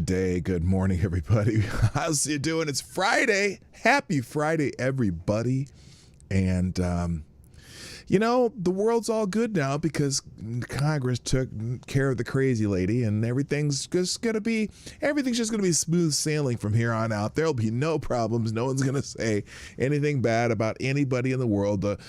day. Good morning, everybody. How's you doing? It's Friday. Happy Friday, everybody. And, the world's all good now because Congress took care of the crazy lady and everything's just going to be smooth sailing from here on out. There'll be no problems. No one's going to say anything bad about anybody in the world. The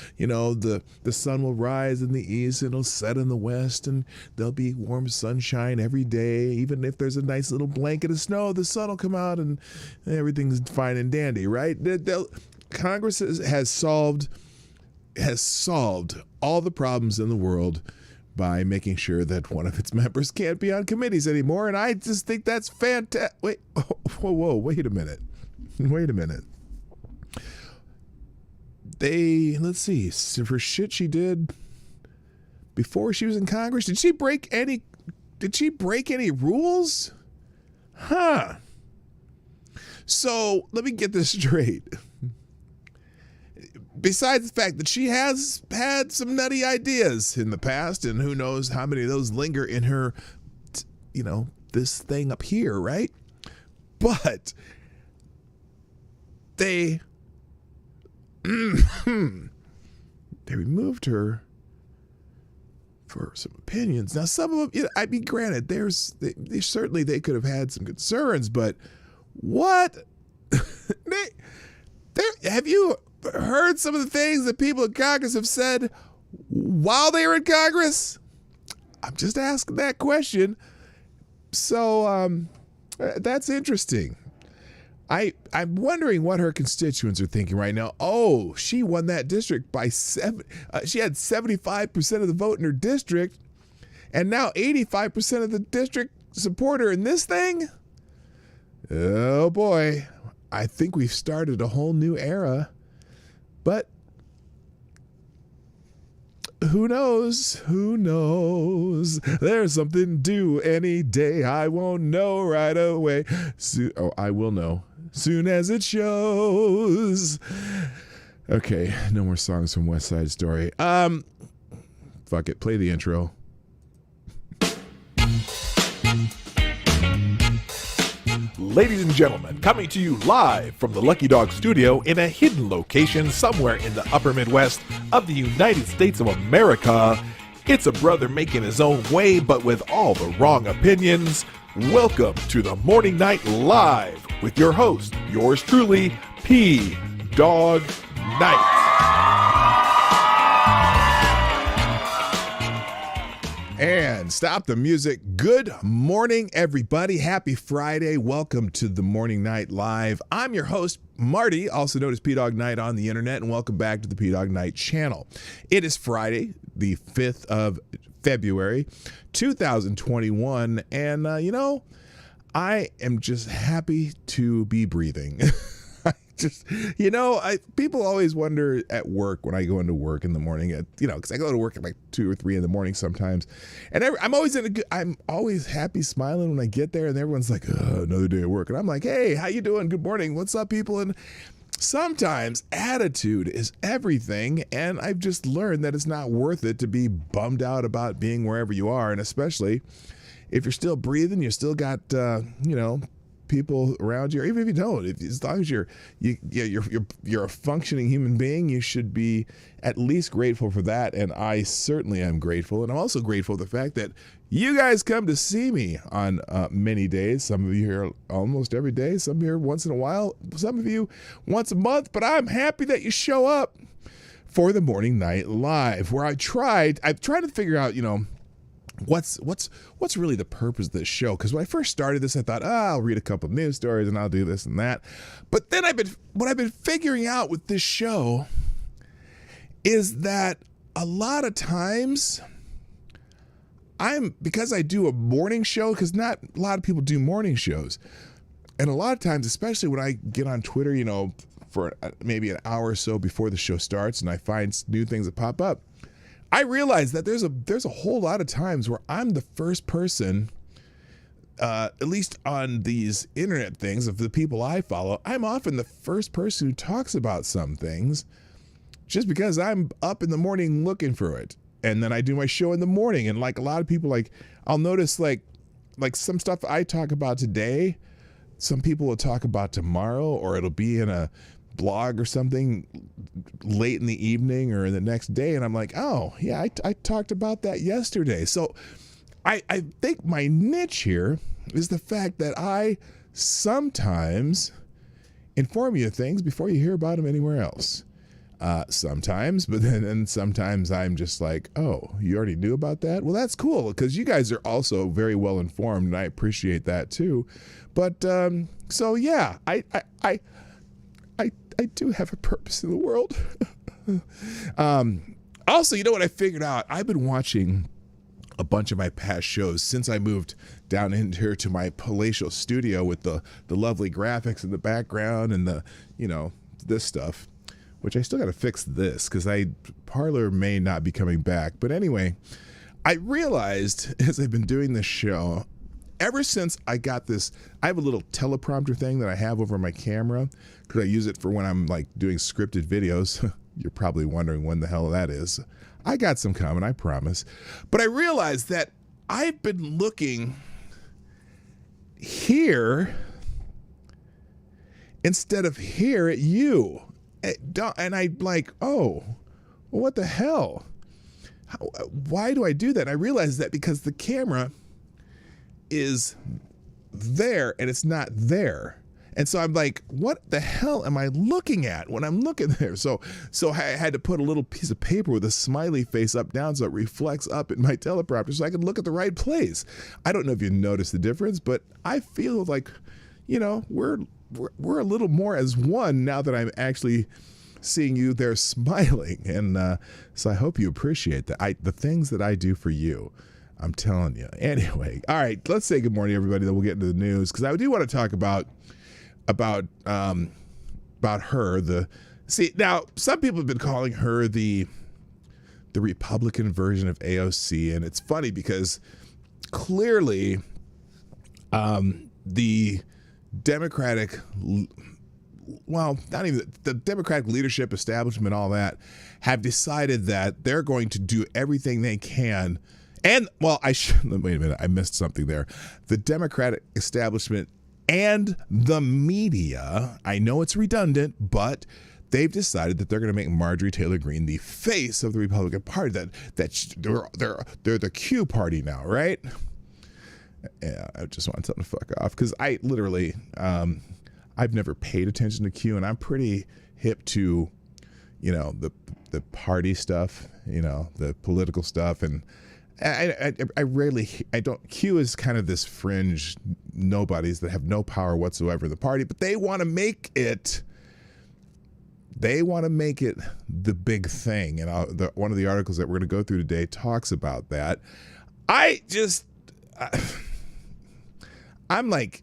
sun will rise in the east and it'll set in the west, and there'll be warm sunshine every day. Even if there's a nice little blanket of snow, the sun will come out and everything's fine and dandy, right? Congress has solved all the problems in the world by making sure that one of its members can't be on committees anymore. And I just think that's fantastic. Wait a minute. Let's see, for shit she did before she was in Congress, did she break any rules? Huh. So let me get this straight. Besides the fact that she has had some nutty ideas in the past, and who knows how many of those linger in her, this thing up here, right? But they removed her for some opinions. Now, some of them, granted, they could have had some concerns, but what? Have you heard some of the things that people in Congress have said while they were in Congress? I'm just asking that question. So that's interesting. I'm wondering what her constituents are thinking right now. Oh, she won that district by she had 75% of the vote in her district, and now 85% of the district support her in this thing. Oh boy, I think we've started a whole new era. But who knows? There's something due any day. I won't know right away. I will know soon as it shows. Okay, no more songs from West Side Story. Fuck it, play the intro. Ladies and gentlemen, coming to you live from the Lucky Dog studio in a hidden location somewhere in the upper Midwest of the United States of America, it's a brother making his own way but with all the wrong opinions. Welcome to the Morning Night Live with your host, yours truly, PDawgKnight. And stop the music. Good morning, everybody. Happy Friday. Welcome to the Morning Night Live. I'm your host, Marty, also known as PDawgKnight on the internet, and welcome back to the Dawg Knight Channel. It is Friday, the 5th of February, 2021, and I am just happy to be breathing. People always wonder at work when I go into work in the morning, because I go to work at like 2 or 3 in the morning sometimes, and I'm always happy, smiling when I get there, and everyone's like, oh, another day of work, and I'm like, hey, how you doing? Good morning. What's up, people? And sometimes attitude is everything, and I've just learned that it's not worth it to be bummed out about being wherever you are, and especially if you're still breathing, you still got people around you, or even if you don't, as long as you're a functioning human being, you should be at least grateful for that. And I certainly am grateful, and I'm also grateful for the fact that you guys come to see me on many days. Some of you here almost every day, some here once in a while, some of you once a month. But I'm happy that you show up for the Morning Night Live, where I've tried to figure out, what's really the purpose of this show? Because when I first started this, I thought, I'll read a couple of news stories and I'll do this and that. But then what I've been figuring out with this show is that a lot of times because I do a morning show, because not a lot of people do morning shows, and a lot of times, especially when I get on Twitter, for maybe an hour or so before the show starts, and I find new things that pop up, I realize that there's a whole lot of times where I'm the first person, at least on these internet things of the people I follow, I'm often the first person who talks about some things just because I'm up in the morning looking for it. And then I do my show in the morning, and like a lot of people, like I'll notice like like some stuff I talk about today, some people will talk about tomorrow, or it'll be in a blog or something late in the evening or the next day. And I'm like, oh yeah, I talked about that yesterday. So I think my niche here is the fact that I sometimes inform you of things before you hear about them anywhere else. Sometimes, but then sometimes I'm just like, oh, you already knew about that? Well, that's cool, because you guys are also very well informed, and I appreciate that too. But so yeah, I do have a purpose in the world. Also, you know what I figured out? I've been watching a bunch of my past shows since I moved down in here to my palatial studio with the lovely graphics in the background and the, this stuff, which I still got to fix this because Parlor may not be coming back. But anyway, I realized as I've been doing this show, ever since I got this, I have a little teleprompter thing that I have over my camera because I use it for when I'm like doing scripted videos. You're probably wondering when the hell that is. I got some coming, I promise. But I realized that I've been looking here instead of here at you. And I'm like, oh, well, what the hell? Why do I do that? And I realized that because the camera is there and it's not there. And so I'm like, what the hell am I looking at when I'm looking there? So I had to put a little piece of paper with a smiley face up down so it reflects up in my teleprompter so I can look at the right place. I don't know if you noticed the difference, but I feel like, we're a little more as one now that I'm actually seeing you there smiling. And so I hope you appreciate that. The things that I do for you, I'm telling you. Anyway, all right, let's say good morning, everybody. Then we'll get into the news because I do want to talk about her. See, now some people have been calling her the Republican version of AOC, and it's funny because clearly the Democratic, well, not even the Democratic leadership, establishment, all that, have decided that they're going to do everything they can. And, well, wait a minute, I missed something there. The Democratic establishment and the media, I know it's redundant, but they've decided that they're going to make Marjorie Taylor Green the face of the Republican Party. That they're the Q party now, right? Yeah, I just want something to fuck off because I literally, I've never paid attention to Q, and I'm pretty hip to, the party stuff, the political stuff, and I don't. Q is kind of this fringe nobodies that have no power whatsoever in the party, but they want to make it. They want to make it the big thing, and one of the articles that we're going to go through today talks about that. I'm like,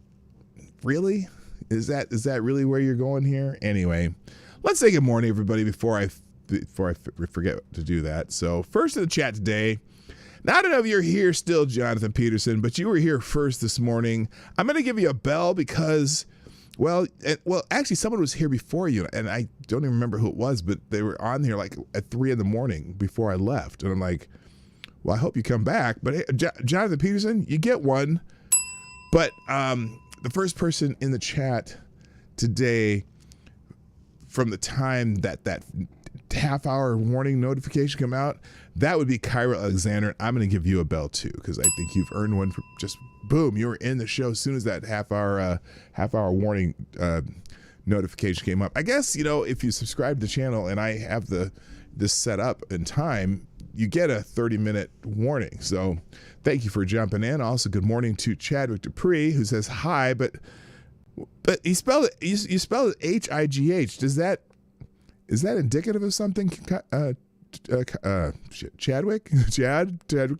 really? Is that really where you're going here? Anyway, let's say good morning, everybody, before I forget to do that. So first in the chat today. Now, I don't know if you're here still, Jonathan Peterson, but you were here first this morning. I'm going to give you a bell because, well, actually, someone was here before you, and I don't even remember who it was, but they were on here like at 3 a.m. before I left. And I'm like, well, I hope you come back. But hey, Jonathan Peterson, you get one. But the first person in the chat today from the time that half-hour warning notification come out, that would be Kyra Alexander. I'm going to give you a bell too because I think you've earned one for just boom. You were in the show as soon as that half-hour warning notification came up. I guess if you subscribe to the channel and I have this set up in time, you get a 30-minute warning. So thank you for jumping in. Also, good morning to Chadwick Dupree who says hi, but he spelled it. You spelled it H-I-G-H. Is that indicative of something? Chadwick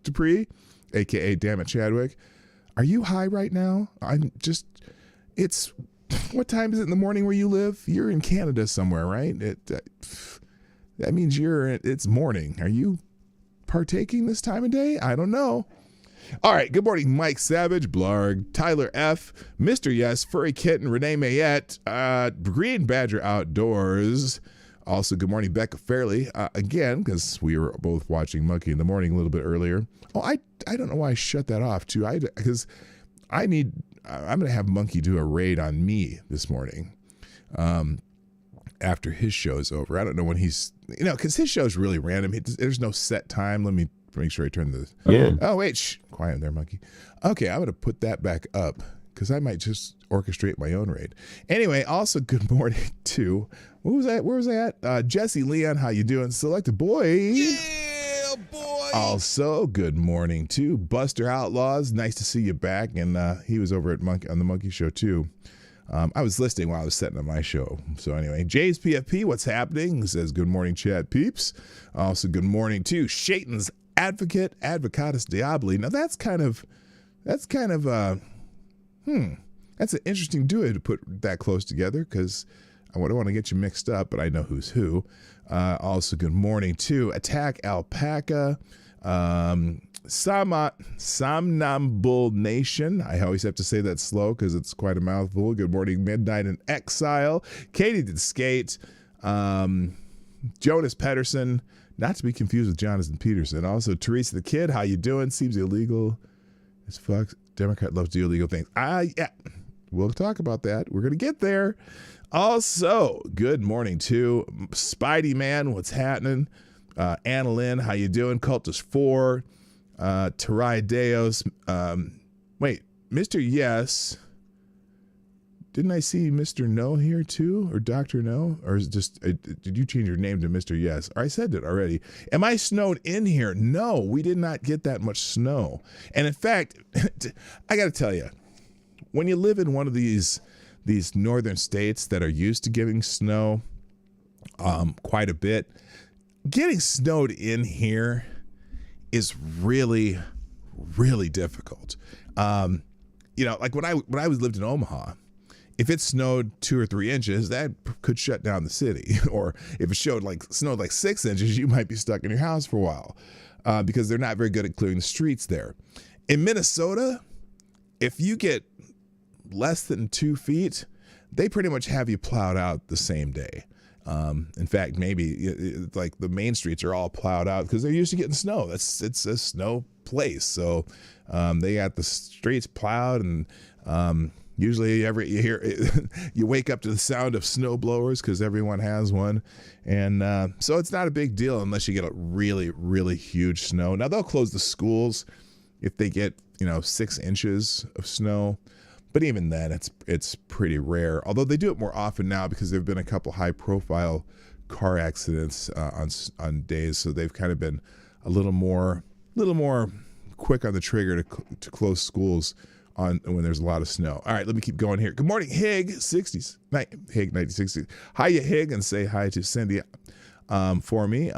Dupree, aka damn it Chadwick, are you high right now? It's what time is it in the morning where you live? You're in Canada somewhere, right? That means it's morning. Are you partaking this time of day? I don't know. All right, good morning, Mike Savage, Blarg, Tyler F, Mr. Yes, Furry Kitten, Renee Mayette, Green Badger Outdoors. Also, good morning, Becca Farley. Again, because we were both watching Monkey in the Morning a little bit earlier. Oh, I don't know why I shut that off, too. Because I'm going to have Monkey do a raid on me this morning. After his show's over. I don't know when he's, because his show's really random. There's no set time. Let me make sure I turn this. Yeah. Oh, wait. Shh. Quiet there, Monkey. Okay, I'm going to put that back up because I might just orchestrate my own raid. Anyway, also good morning to, where was I at? Jesse Leon, how you doing? Selected boy. Yeah, boy. Also, good morning to Buster Outlaws. Nice to see you back. And he was over on the Monkey Show too. I was listening while I was setting up my show. So anyway, Jay's PFP, what's happening? He says, good morning, Chad Peeps. Also, good morning to Shaitan's Advocate, Advocatus Diabli. Now that's kind of that's an interesting duo to put that close together because I don't want to get you mixed up, but I know who's who. Also, good morning to Attack Alpaca. Somnambul Nation. I always have to say that slow because it's quite a mouthful. Good morning, Midnight in Exile. Katie did skate. Jonas Pedersen, not to be confused with Jonathan Peterson. Also, Teresa the Kid, how you doing? Seems illegal as fuck. Democrat loves to do illegal things. Yeah, we'll talk about that. We're gonna get there. Also, good morning to Spidey Man. What's happening? Anna Lynn, how you doing? Cultist 4. Tarai Deos. Wait, Mr. Yes. Didn't I see Mr. No here too? Or Dr. No? Or is it just, did you change your name to Mr. Yes? Or I said it already. Am I snowed in here? No, we did not get that much snow. And in fact, I got to tell you, when you live in one of these northern states that are used to giving snow quite a bit, getting snowed in here is really, really difficult. Like when I lived in Omaha, if it snowed 2 or 3 inches, that could shut down the city. Or if it snowed like 6 inches, you might be stuck in your house for a while because they're not very good at clearing the streets there. In Minnesota, if you get less than 2 feet, they pretty much have you plowed out the same day. In fact, maybe like the main streets are all plowed out because they're used to getting snow. It's a snow place, so they got the streets plowed, and usually you wake up to the sound of snow blowers because everyone has one, and so it's not a big deal unless you get a really, really huge snow. Now they'll close the schools if they get 6 inches of snow. But even then, it's pretty rare. Although they do it more often now because there have been a couple high-profile car accidents on days, so they've kind of been a little more quick on the trigger to close schools when there's a lot of snow. All right, let me keep going here. Good morning, Hig 60s, Hig 1960s. Hi, you Hig, and say hi to Cindy for me.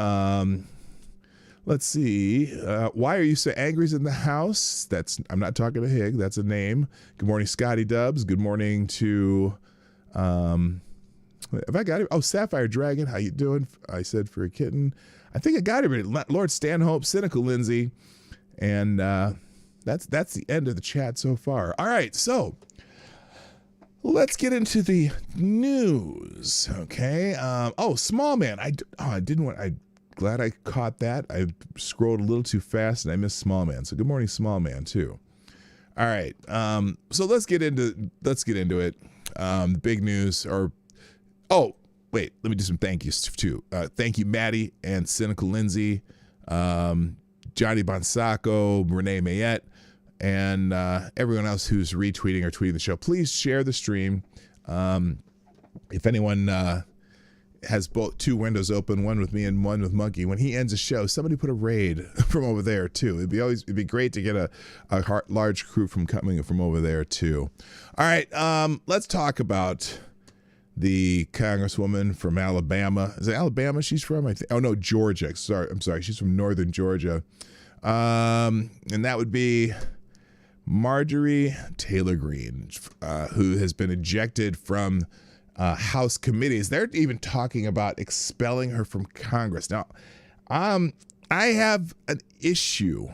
Let's see. Why are you so angry in the house? I'm not talking to Hig. That's a name. Good morning, Scotty Dubs. Good morning to, have I got it? Oh, Sapphire Dragon. How you doing? I said for a kitten. I think I got it. Lord Stanhope, Cynical Lindsay. And that's the end of the chat so far. All right, so let's get into the news. Okay. Small man. Glad I caught that. I scrolled a little too fast and I missed Small Man. So good morning, Small Man, too. All right. So let's get into it. The big news let me do some thank yous too. Thank you, Maddie and Cynical Lindsay, Johnny Bonsacco, Renee Mayette, and everyone else who's retweeting or tweeting the show. Please share the stream. If anyone has both 2 windows open, one with me and one with Monkey. When he ends a show, somebody put a raid from over there too. It'd be great to get a large crew coming from over there too. All right, let's talk the Congresswoman from Alabama. Is it Alabama she's from? Georgia. I'm sorry. She's from northern Georgia. And that would be Marjorie Taylor Green, who has been ejected from House committees. They're even talking about expelling her from Congress. Now, I have an issue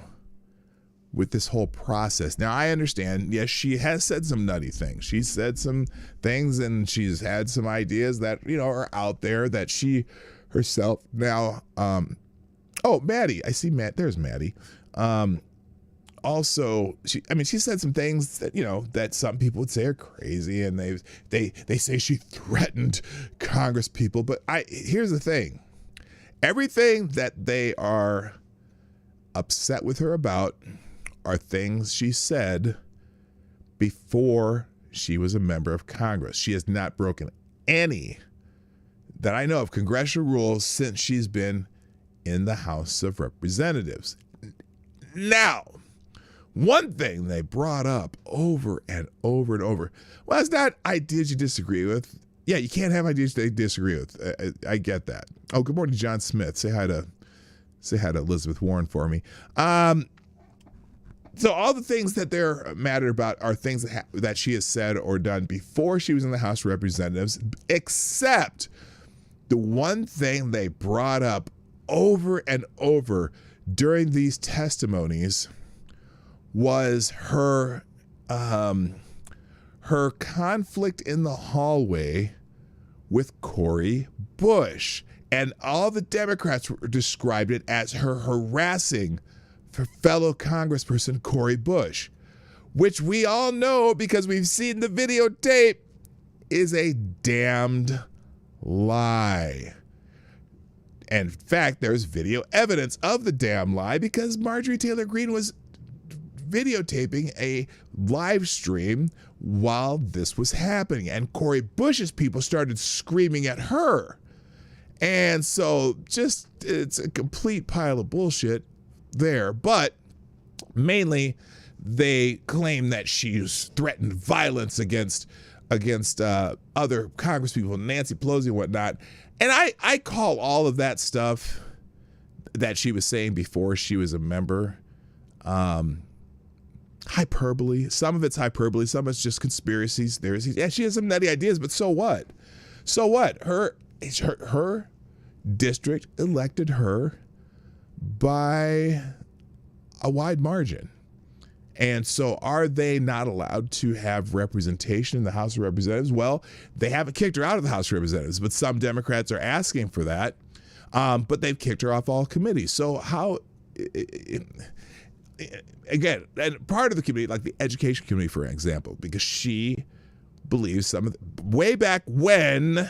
with this whole process. Now, I understand, yes, she has said some nutty things. She's said some things and she's had some ideas that, are out there that she herself now, Maddie, I see Matt, there's Maddie. also, she said some things that, that some people would say are crazy, and they say she threatened Congress people. But here's the thing. Everything that they are upset with her about are things she said before she was a member of Congress. She has not broken any that I know of congressional rules since she's been in the House of Representatives. Now, one thing they brought up over and over and over, well, it's not ideas you disagree with. Yeah, you can't have ideas they disagree with. I get that. Oh, good morning, John Smith. Say hi to Elizabeth Warren for me. So all the things that they're mad about are things that she has said or done before she was in the House of Representatives, except the one thing they brought up over and over during these testimonies was her conflict in the hallway with Cori Bush. And all the Democrats described it as her harassing for fellow Congressperson Cori Bush, which we all know because we've seen the videotape is a damned lie. And in fact, there's video evidence of the damn lie because Marjorie Taylor Green was videotaping a live stream while this was happening. And Cori Bush's people started screaming at her. And so it's a complete pile of bullshit there. But mainly they claim that she's threatened violence against other congresspeople, Nancy Pelosi and whatnot. And I call all of that stuff that she was saying before she was a member hyperbole. Some of it's hyperbole. Some of it's just conspiracies. Yeah, she has some nutty ideas, but so what? So what? Her district elected her by a wide margin. And so are they not allowed to have representation in the House of Representatives? Well, they haven't kicked her out of the House of Representatives, but some Democrats are asking for that. But they've kicked her off all committees. So how, again, and part of the committee, like the Education Committee, for example, because she believes way back when,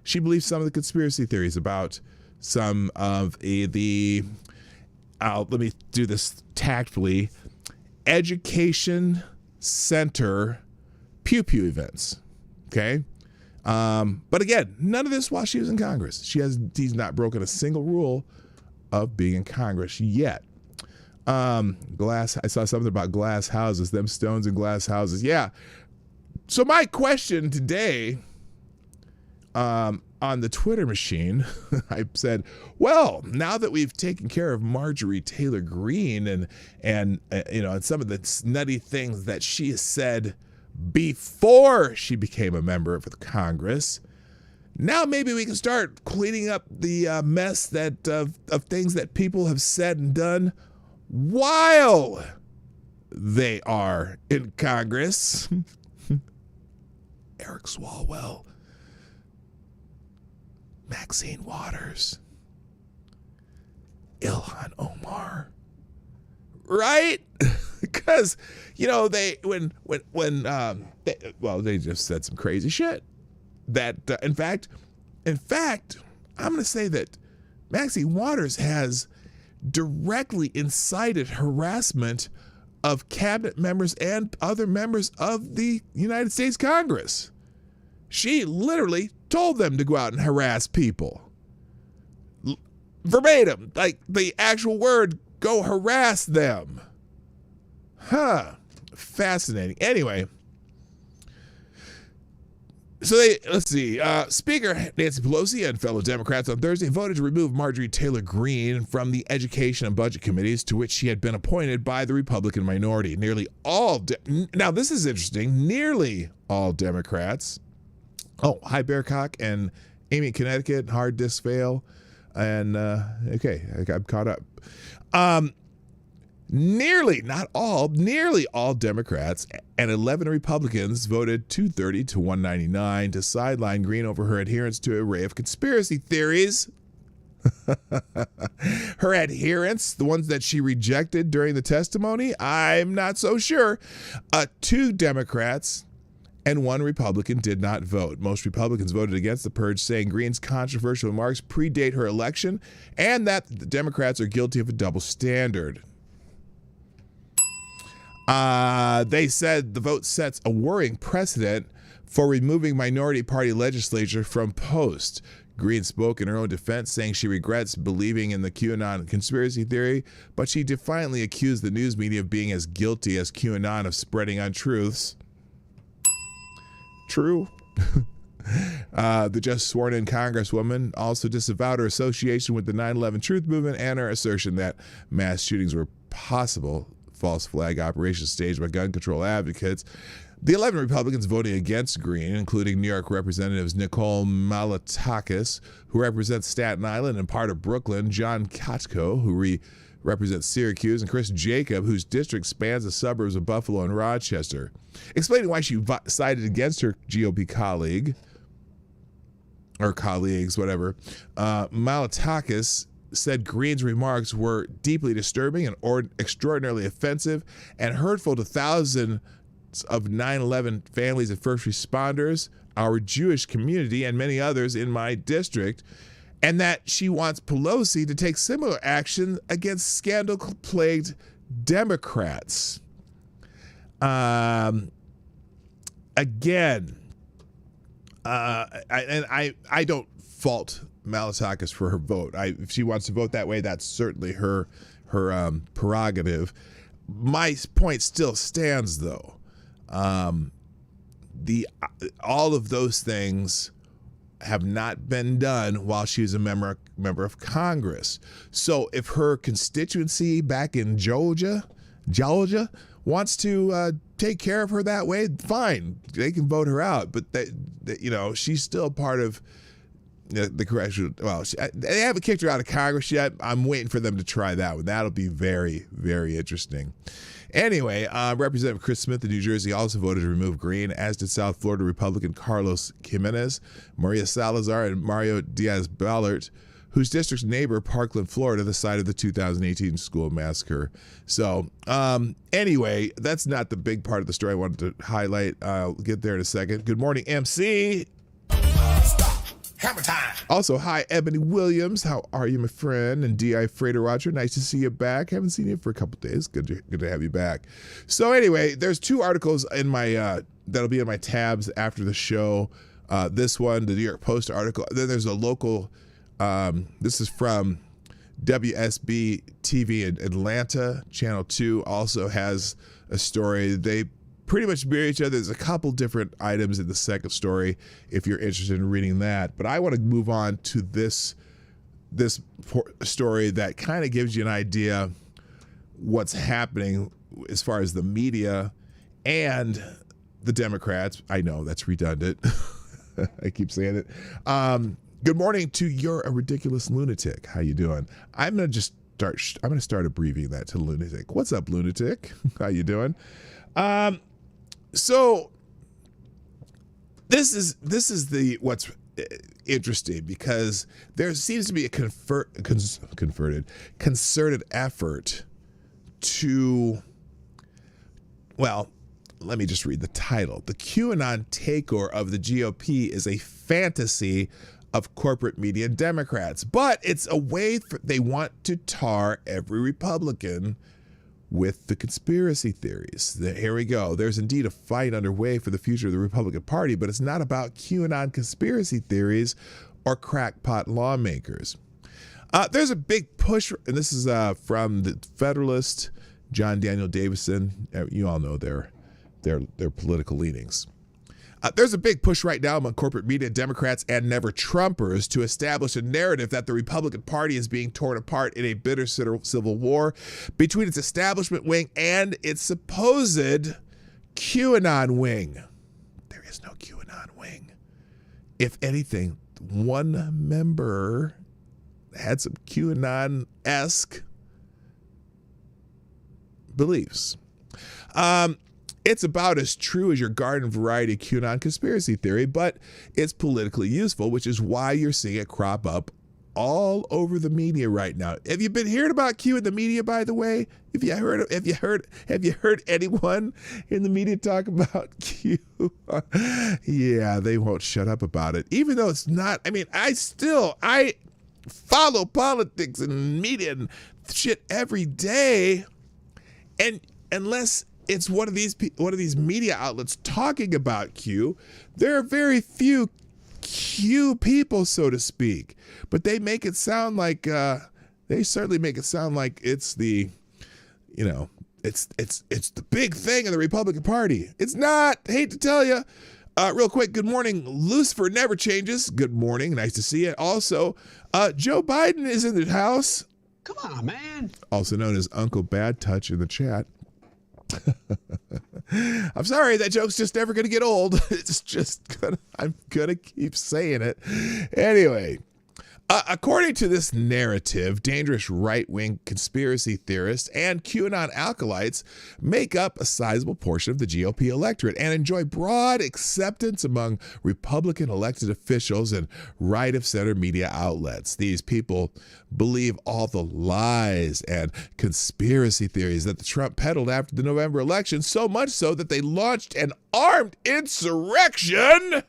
she believes some of the conspiracy theories about some of let me do this tactfully, education center pew-pew events, okay? But again, none of this while she was in Congress. He's not broken a single rule of being in Congress yet. I saw something about glass houses, them stones in glass houses. Yeah. So my question today on the Twitter machine, I said, well, now that we've taken care of Marjorie Taylor Green and some of the nutty things that she has said before she became a member of Congress, now maybe we can start cleaning up the mess of things that people have said and done while they are in Congress. Eric Swalwell, Maxine Waters, Ilhan Omar, right? Because they just said some crazy shit. That in fact, I'm going to say that Maxine Waters has directly incited harassment of cabinet members and other members of the United States Congress. She literally told them to go out and harass people. Verbatim, like the actual word, go harass them. Fascinating. Anyway, so let's see. Speaker Nancy Pelosi and fellow Democrats on Thursday voted to remove Marjorie Taylor Green from the Education and Budget Committees to which she had been appointed by the Republican minority. Now this is interesting, nearly all Democrats. Oh, hi Bearcock and Amy in Connecticut, hard disk fail. And okay, I'm caught up. Nearly all Democrats and 11 Republicans voted 230 to 199 to sideline Green over her adherence to an array of conspiracy theories. Her adherents, the ones that she rejected during the testimony, I'm not so sure. 2 Democrats and 1 Republican did not vote. Most Republicans voted against the purge, saying Green's controversial remarks predate her election and that the Democrats are guilty of a double standard. They said the vote sets a worrying precedent for removing minority party legislature from post. Green spoke in her own defense, saying she regrets believing in the QAnon conspiracy theory, but she defiantly accused the news media of being as guilty as QAnon of spreading untruths. True. The just sworn in Congresswoman also disavowed her association with the 9/11 Truth Movement and her assertion that mass shootings were possible false flag operations staged by gun control advocates. The 11 Republicans voting against Green, including New York Representatives Nicole Malliotakis, who represents Staten Island and part of Brooklyn, John Katko, who represents Syracuse, and Chris Jacob, whose district spans the suburbs of Buffalo and Rochester. Explaining why she sided against her GOP colleague, or colleagues, whatever, Malliotakis said Green's remarks were deeply disturbing and extraordinarily offensive and hurtful to thousands of 9/11 families and first responders, our Jewish community, and many others in my district, and that she wants Pelosi to take similar action against scandal-plagued Democrats. Again, I don't fault Malliotakis for her vote. If she wants to vote that way, that's certainly her prerogative. My point still stands, though. All of those things have not been done while she was a member of Congress. So if her constituency back in Georgia wants to take care of her that way, fine, they can vote her out. But she's still part of the correction. Well, they haven't kicked her out of Congress yet. I'm waiting for them to try that one. That'll be very, very interesting. Anyway, Representative Chris Smith of New Jersey also voted to remove Green, as did South Florida Republican Carlos Jimenez, Maria Salazar, and Mario Diaz-Balart, whose district's neighbor, Parkland, Florida, the site of the 2018 school massacre. So anyway, that's not the big part of the story I wanted to highlight. I'll get there in a second. Good morning, MC. Hammer time. Also, hi, Ebony Williams. How are you, my friend? And D.I. Freighter Watcher, nice to see you back. Haven't seen you for a couple days. Good to have you back. So anyway, there's 2 articles in my that'll be in my tabs after the show. This one, the New York Post article. Then there's a local. This is from WSB TV in Atlanta. Channel 2 also has a story. They pretty much mirror each other. There's a couple different items in the second story if you're interested in reading that. But I want to move on to this story that kind of gives you an idea what's happening as far as the media and the Democrats. I know that's redundant. I keep saying it. Good morning to You're a Ridiculous Lunatic. How you doing? I'm going to start abbreviating that to lunatic. What's up, lunatic? How you doing? So this is what's interesting, because there seems to be a concerted effort to, well, let me just read the title. The QAnon takeover of the GOP is a fantasy of corporate media and Democrats, but it's a way they want to tar every Republican with the conspiracy theories. Here we go. There's indeed a fight underway for the future of the Republican Party, but it's not about QAnon conspiracy theories or crackpot lawmakers. There's a big push, and this is from the Federalist, John Daniel Davison. You all know their political leanings. There's a big push right now among corporate media, Democrats, and never-Trumpers to establish a narrative that the Republican Party is being torn apart in a bitter civil war between its establishment wing and its supposed QAnon wing. There is no QAnon wing. If anything, one member had some QAnon-esque beliefs. It's about as true as your garden variety QAnon conspiracy theory, but it's politically useful, which is why you're seeing it crop up all over the media right now. Have you been hearing about Q in the media, by the way? Have you heard anyone in the media talk about Q? Yeah, they won't shut up about it. Even though it's not, I mean, I follow politics and media and shit every day. And unless it's one of these media outlets talking about Q, there are very few Q people, so to speak, but they make it sound like they certainly make it sound like it's the, it's the big thing in the Republican Party. It's not. Hate to tell you. Real quick, good morning. Lucifer never changes. Good morning. Nice to see you. Also, Joe Biden is in the house. Come on, man. Also known as Uncle Bad Touch in the chat. I'm sorry, that joke's just never gonna get old. I'm gonna keep saying it. Anyway, according to this narrative, dangerous right-wing conspiracy theorists and QAnon acolytes make up a sizable portion of the GOP electorate and enjoy broad acceptance among Republican elected officials and right-of-center media outlets. These people believe all the lies and conspiracy theories that the Trump peddled after the November election, so much so that they launched an armed insurrection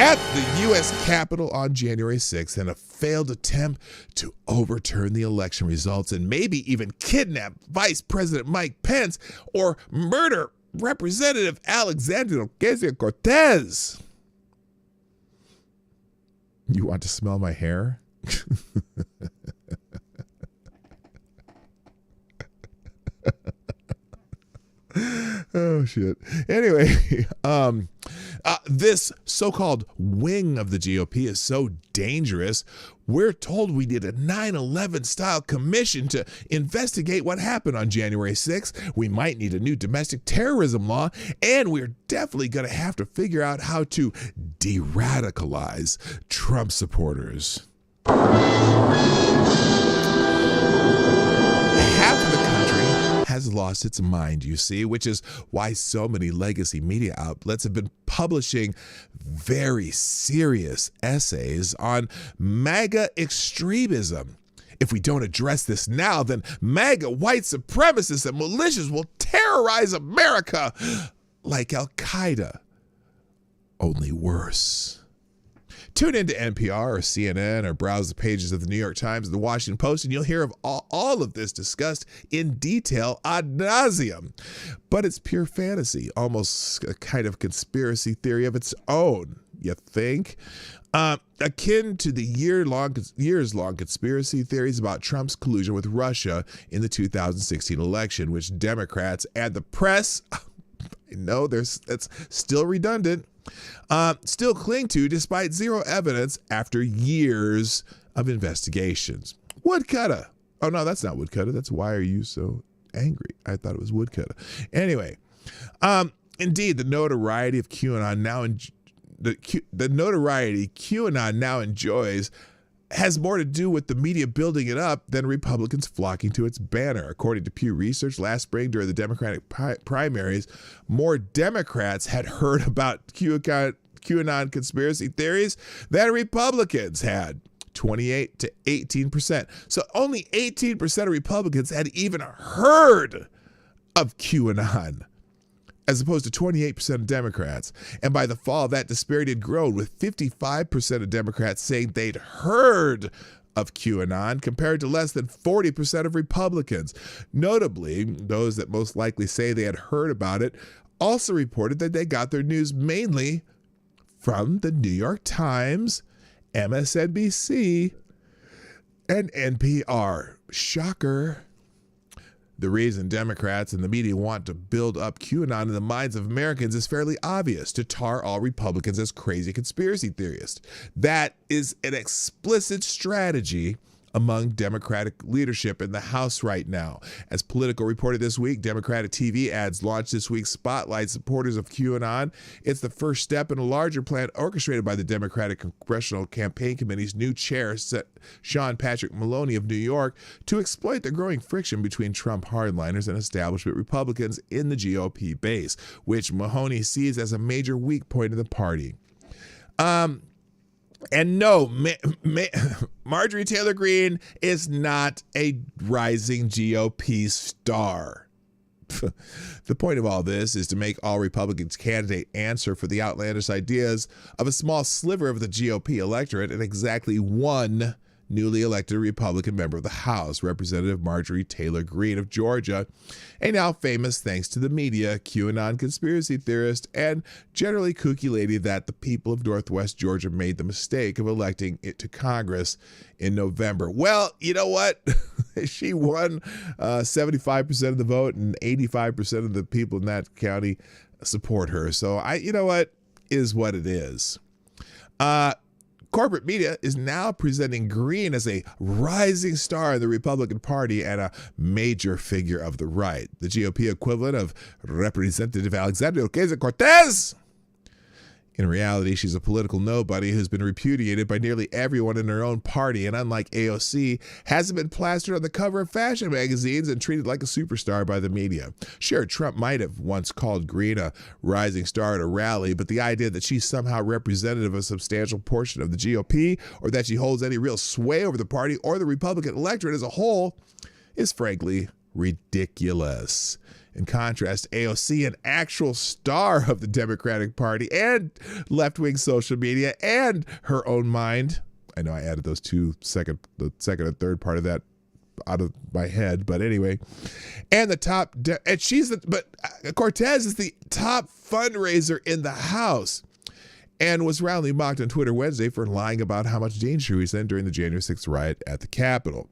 at the U.S. Capitol on January 6th in a failed attempt to overturn the election results and maybe even kidnap Vice President Mike Pence or murder Representative Alexandria Ocasio-Cortez. You want to smell my hair? Oh, shit. Anyway, this so-called wing of the GOP is so dangerous, we're told we need a 9/11 style commission to investigate what happened on January 6th. We might need a new domestic terrorism law, and we're definitely going to have to figure out how to de-radicalize Trump supporters. Half of the country has lost its mind, you see, which is why so many legacy media outlets have been publishing very serious essays on MAGA extremism. If we don't address this now, then MAGA white supremacists and militias will terrorize America like Al-Qaeda, only worse. Tune into NPR or CNN or browse the pages of the New York Times and the Washington Post, and you'll hear of all of this discussed in detail ad nauseum. But it's pure fantasy, almost a kind of conspiracy theory of its own, you think? Akin to the years-long conspiracy theories about Trump's collusion with Russia in the 2016 election, which Democrats and the press, I know that's still redundant, still cling to despite zero evidence after years of investigations. Woodcutter. Oh, no, that's not Woodcutter. That's Why Are You So Angry? I thought it was Woodcutter. Anyway, indeed, the notoriety of QAnon now enjoys has more to do with the media building it up than Republicans flocking to its banner. According to Pew Research, last spring during the Democratic primaries, more Democrats had heard about QAnon conspiracy theories than Republicans had, 28 to 18%. So only 18% of Republicans had even heard of QAnon, as opposed to 28% of Democrats. And by the fall, that disparity had grown, with 55% of Democrats saying they'd heard of QAnon compared to less than 40% of Republicans. Notably, those that most likely say they had heard about it also reported that they got their news mainly from the New York Times, MSNBC, and NPR. Shocker. The reason Democrats and the media want to build up QAnon in the minds of Americans is fairly obvious: to tar all Republicans as crazy conspiracy theorists. That is an explicit strategy among Democratic leadership in the House right now. As Politico reported this week, Democratic TV ads launched this week spotlight supporters of QAnon. It's the first step in a larger plan orchestrated by the Democratic Congressional Campaign Committee's new chair, Sean Patrick Maloney of New York, to exploit the growing friction between Trump hardliners and establishment Republicans in the GOP base, which Mahoney sees as a major weak point of the party. And no, Marjorie Taylor Green is not a rising GOP star. The point of all this is to make all Republicans candidate answer for the outlandish ideas of a small sliver of the GOP electorate and exactly one newly elected Republican member of the House, Representative Marjorie Taylor Green of Georgia, a now famous, thanks to the media, QAnon conspiracy theorist and generally kooky lady that the people of Northwest Georgia made the mistake of electing it to Congress in November. Well, you know what? She won 75% of the vote, and 85% of the people in that county support her. So you know what, is what it is. Corporate media is now presenting Green as a rising star in the Republican Party and a major figure of the right, the GOP equivalent of Representative Alexandria Ocasio-Cortez. In reality, she's a political nobody who's been repudiated by nearly everyone in her own party, and unlike AOC, hasn't been plastered on the cover of fashion magazines and treated like a superstar by the media. Sure, Trump might have once called Green a rising star at a rally, but the idea that she's somehow representative of a substantial portion of the GOP, or that she holds any real sway over the party or the Republican electorate as a whole, is frankly ridiculous. In contrast, AOC, an actual star of the Democratic Party and left-wing social media and her own mind. I know I added those the second and third part of that out of my head, but anyway. And Cortez is the top fundraiser in the House and was roundly mocked on Twitter Wednesday for lying about how much danger he was in during the January 6th riot at the Capitol.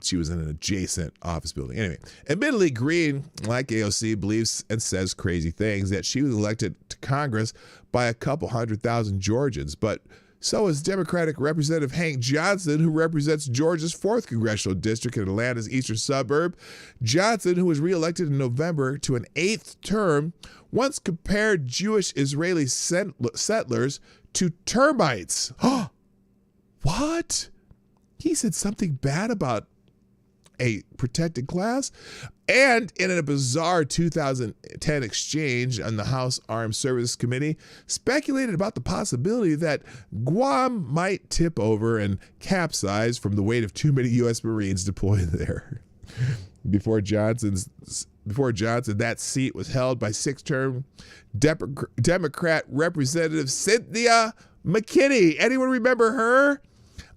She was in an adjacent office building. Anyway, admittedly, Green, like AOC, believes and says crazy things, that she was elected to Congress by a couple 100,000 Georgians. But so is Democratic Representative Hank Johnson, who represents Georgia's 4th congressional district in Atlanta's eastern suburb. Johnson, who was reelected in November to an 8th term, once compared Jewish Israeli settlers to termites. What? He said something bad about a protected class? And in a bizarre 2010 exchange on the House Armed Services Committee, speculated about the possibility that Guam might tip over and capsize from the weight of too many U.S. Marines deployed there. Before Johnson, that seat was held by 6th-term Democrat Representative Cynthia McKinney. Anyone remember her?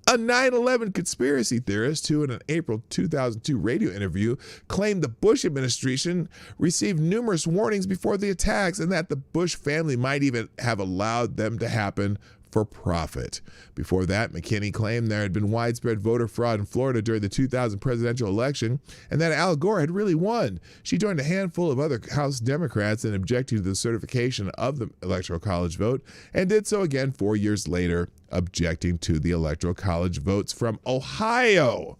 A 9/11 conspiracy theorist who, in an April 2002 radio interview, claimed the Bush administration received numerous warnings before the attacks and that the Bush family might even have allowed them to happen for profit. Before that, McKinney claimed there had been widespread voter fraud in Florida during the 2000 presidential election and that Al Gore had really won. She joined a handful of other House Democrats in objecting to the certification of the Electoral College vote and did so again 4 years later, objecting to the Electoral College votes from Ohio.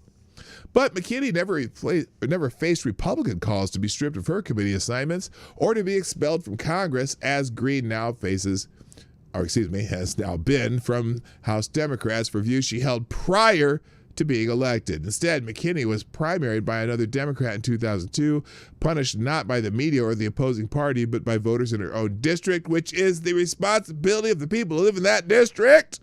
But McKinney never faced Republican calls to be stripped of her committee assignments or to be expelled from Congress, as Green has now been from House Democrats for views she held prior to being elected. Instead, McKinney was primaried by another Democrat in 2002, punished not by the media or the opposing party, but by voters in her own district, which is the responsibility of the people who live in that district.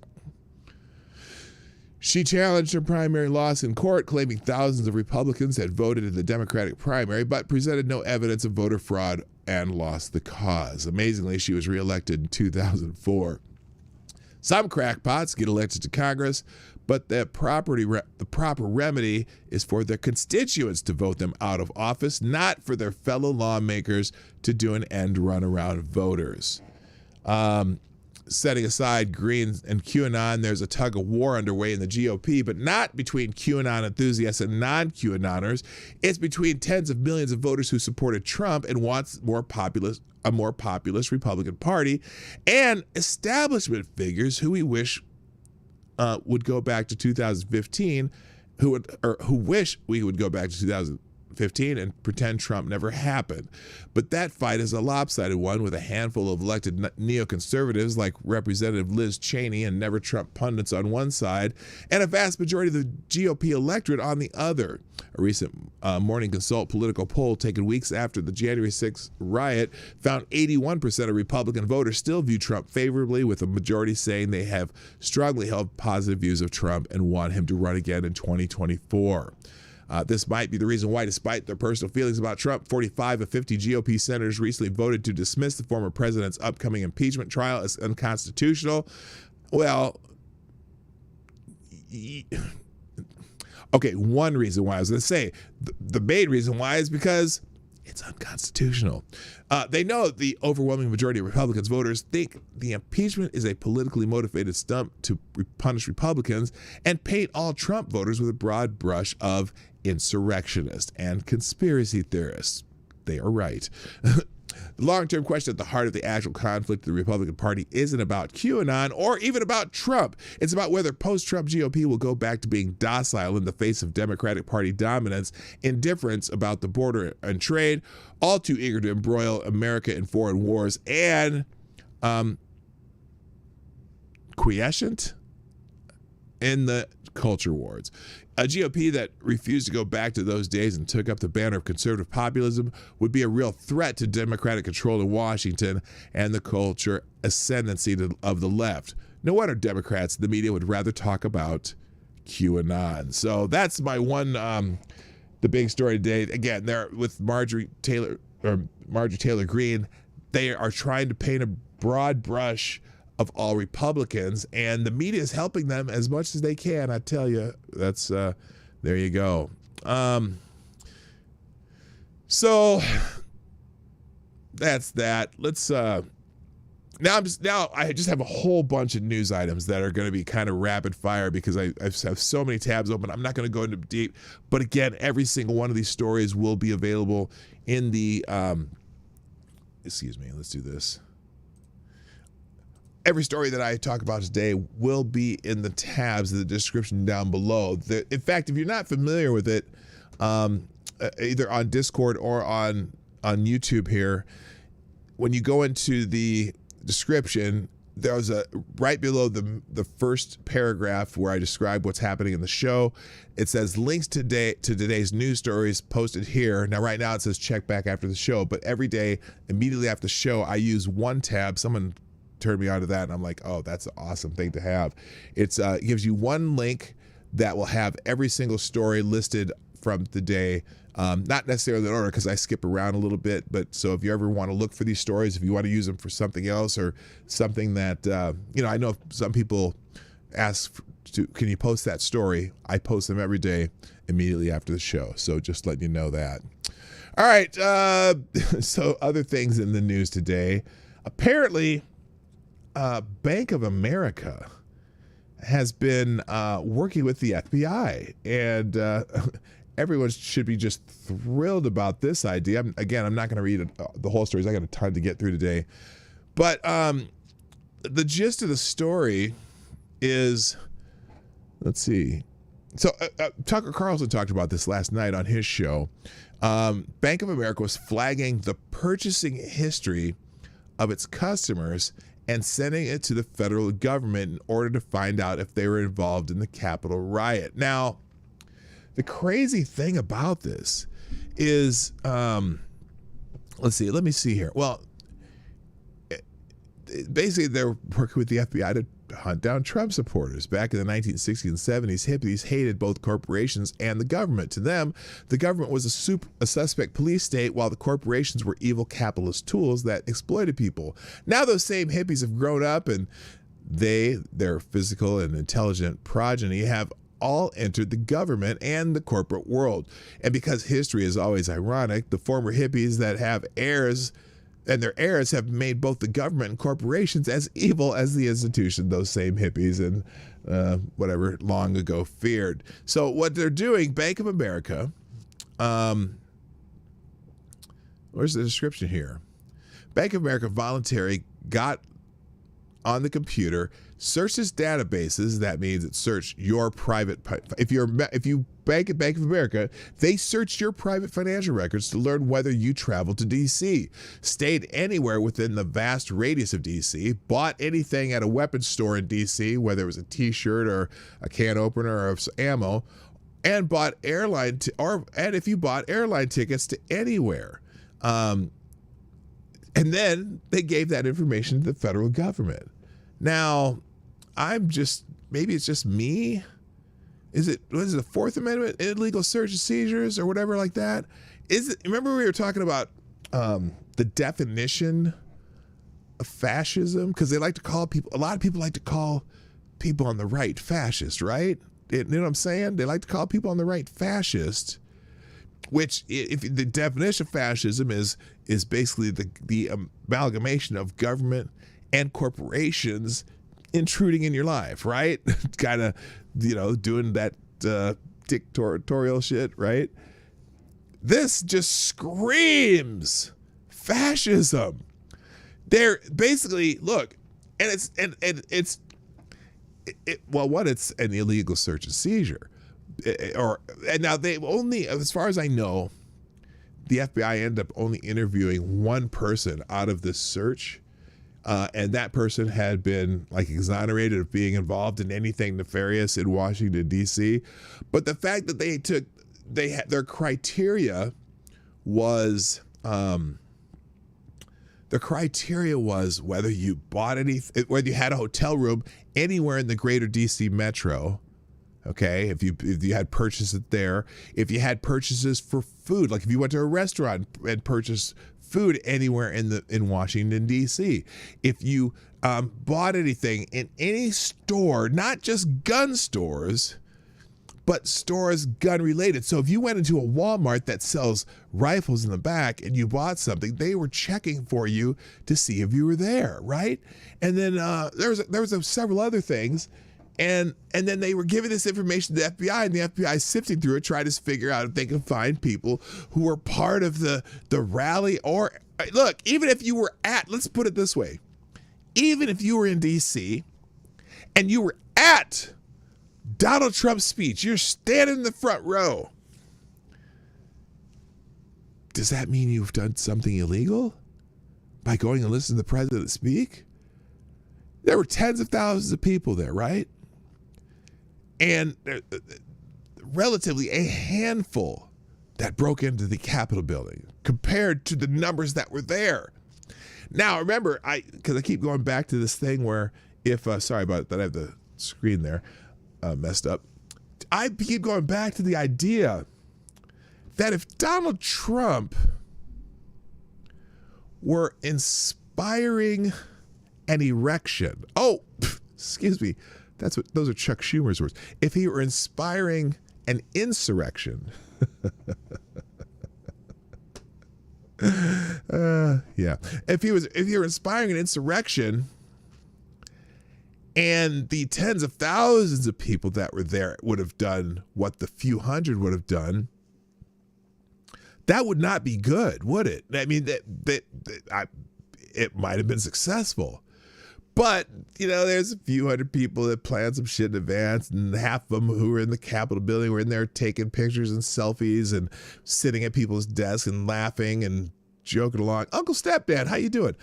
She challenged her primary loss in court, claiming thousands of Republicans had voted in the Democratic primary, but presented no evidence of voter fraud and lost the cause. Amazingly, she was reelected in 2004. Some crackpots get elected to Congress, but the proper remedy is for their constituents to vote them out of office, not for their fellow lawmakers to do an end run around voters. Setting aside Green and QAnon, there's a tug of war underway in the GOP, but not between QAnon enthusiasts and non-QAnoners. It's between tens of millions of voters who supported Trump and wants a more populist Republican Party, and establishment figures who we wish would go back to 2015, who wish we would go back to 2015 and pretend Trump never happened. But that fight is a lopsided one with a handful of elected neoconservatives like Representative Liz Cheney and Never Trump pundits on one side, and a vast majority of the GOP electorate on the other. A recent Morning Consult political poll taken weeks after the January 6th riot found 81% of Republican voters still view Trump favorably, with a majority saying they have strongly held positive views of Trump and want him to run again in 2024. This might be the reason why, despite their personal feelings about Trump, 45 of 50 GOP senators recently voted to dismiss the former president's upcoming impeachment trial as unconstitutional. Well, okay, one reason why I was going to say, the main reason why is because it's unconstitutional. They know the overwhelming majority of Republicans voters think the impeachment is a politically motivated stunt to punish Republicans and paint all Trump voters with a broad brush of insurrectionists and conspiracy theorists. They are right. The long-term question at the heart of the actual conflict of the Republican Party isn't about QAnon or even about Trump. It's about whether post-Trump GOP will go back to being docile in the face of Democratic Party dominance, indifference about the border and trade, all too eager to embroil America in foreign wars, and quiescent in the culture wars. A GOP that refused to go back to those days and took up the banner of conservative populism would be a real threat to Democratic control in Washington and the culture ascendancy of the left. No wonder Democrats, the media, would rather talk about QAnon. So that's my one, the big story today. Again, they're with Marjorie Taylor Green. They are trying to paint a broad brush of all Republicans, and the media is helping them as much as they can. I tell you, that's there you go. So that's that. Let's now I just have a whole bunch of news items that are going to be kind of rapid fire because I have so many tabs open. I'm not going to go into deep, but again, every single one of these stories will be available in the excuse me. Let's do this. Every story that I talk about today will be in the tabs in the description down below. In fact, if you're not familiar with it, either on Discord or on YouTube here, when you go into the description, there's a right below the first paragraph where I describe what's happening in the show. It says links to today's news stories posted here. Now, right now it says check back after the show, but every day, immediately after the show, I use one tab. Someone turned me on to that, and I'm like, oh, that's an awesome thing to have. It gives you one link that will have every single story listed from the day, not necessarily in order because I skip around a little bit, but so if you ever want to look for these stories, if you want to use them for something else or something that, I know some people ask can you post that story? I post them every day immediately after the show, so just letting you know that. All right, so other things in the news today. Apparently, Bank of America has been working with the FBI, and everyone should be just thrilled about this idea. I'm not going to read the whole stories. I got a ton to get through today, but the gist of the story is, let's see. So Tucker Carlton talked about this last night on his show. Bank of America was flagging the purchasing history of its customers and sending it to the federal government in order to find out if they were involved in the Capitol riot. Now, the crazy thing about this is, let's see, let me see here. Well, basically they're working with the FBI to hunt down Trump supporters. Back in the 1960s and 70s, hippies hated both corporations and the government. To them, the government was a suspect police state, while the corporations were evil capitalist tools that exploited people. Now those same hippies have grown up, and their physical and intelligent progeny have all entered the government and the corporate world. And because history is always ironic, the former hippies that have heirs and their heirs have made both the government and corporations as evil as the institution those same hippies and whatever long ago feared. So what they're doing, Bank of America, where's the description here? Bank of America voluntarily got on the computer, searches databases. That means it searched your private. If you bank at Bank of America, they searched your private financial records to learn whether you traveled to D.C., stayed anywhere within the vast radius of D.C., bought anything at a weapons store in D.C., whether it was a T-shirt or a can opener or ammo, and bought and if you bought airline tickets to anywhere. And then they gave that information to the federal government. Now, maybe it's just me. Was it the Fourth Amendment, illegal search and seizures or whatever like that? Remember we were talking about the definition of fascism? Because a lot of people like to call people on the right fascist, right? You know what I'm saying? They like to call people on the right fascist. Which, if the definition of fascism is basically the amalgamation of government and corporations intruding in your life, right? Kind of, doing that dictatorial shit, right? This just screams fascism. They're basically, look, and it's an illegal search and seizure. And now they only, as far as I know, the FBI ended up only interviewing one person out of this search, and that person had been exonerated of being involved in anything nefarious in Washington D.C. But the fact that their criteria was whether you bought whether you had a hotel room anywhere in the greater D.C. metro. Okay, if you had purchases there, if you had purchases for food, like if you went to a restaurant and purchased food anywhere in Washington D.C., if you bought anything in any store, not just gun stores, but stores gun related. So if you went into a Walmart that sells rifles in the back and you bought something, they were checking for you to see if you were there, right? And then there was several other things. And then they were giving this information to the FBI, and the FBI sifting through it, trying to figure out if they can find people who were part of the rally. Or look, even if you were let's put it this way, even if you were in D.C. and you were at Donald Trump's speech, you're standing in the front row. Does that mean you've done something illegal by going and listening to the president speak? There were tens of thousands of people there, right? And relatively a handful that broke into the Capitol building compared to the numbers that were there. Now, remember, because I keep going back to this thing where sorry about that, I have the screen there messed up. I keep going back to the idea that if Donald Trump were inspiring an erection, excuse me, those are Chuck Schumer's words. If he were inspiring an insurrection, yeah. If you were inspiring an insurrection, and the tens of thousands of people that were there would have done what the few hundred would have done, that would not be good, would it? I mean, it might have been successful. But, there's a few hundred people that planned some shit in advance, and half of them who were in the Capitol building were in there taking pictures and selfies and sitting at people's desks and laughing and joking along. Uncle Stepdad, how you doing?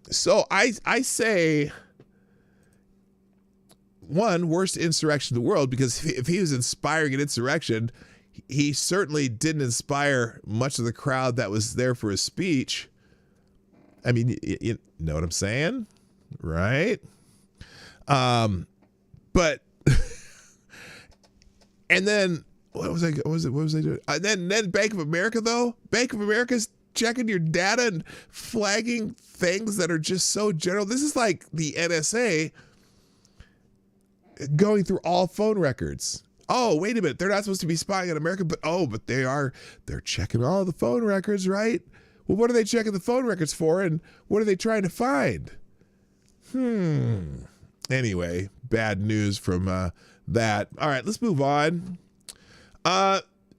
So I say, one, worst insurrection in the world, because if he was inspiring an insurrection, he certainly didn't inspire much of the crowd that was there for his speech. I mean, you know what I'm saying? Right? But and then what was I doing? Then Bank of America, though. Bank of America's checking your data and flagging things that are just so general. This is like the NSA going through all phone records. Oh, wait a minute. They're not supposed to be spying on America, but they're checking all the phone records, right? Well, what are they checking the phone records for, and what are they trying to find? Anyway, bad news from that. All right, let's move on.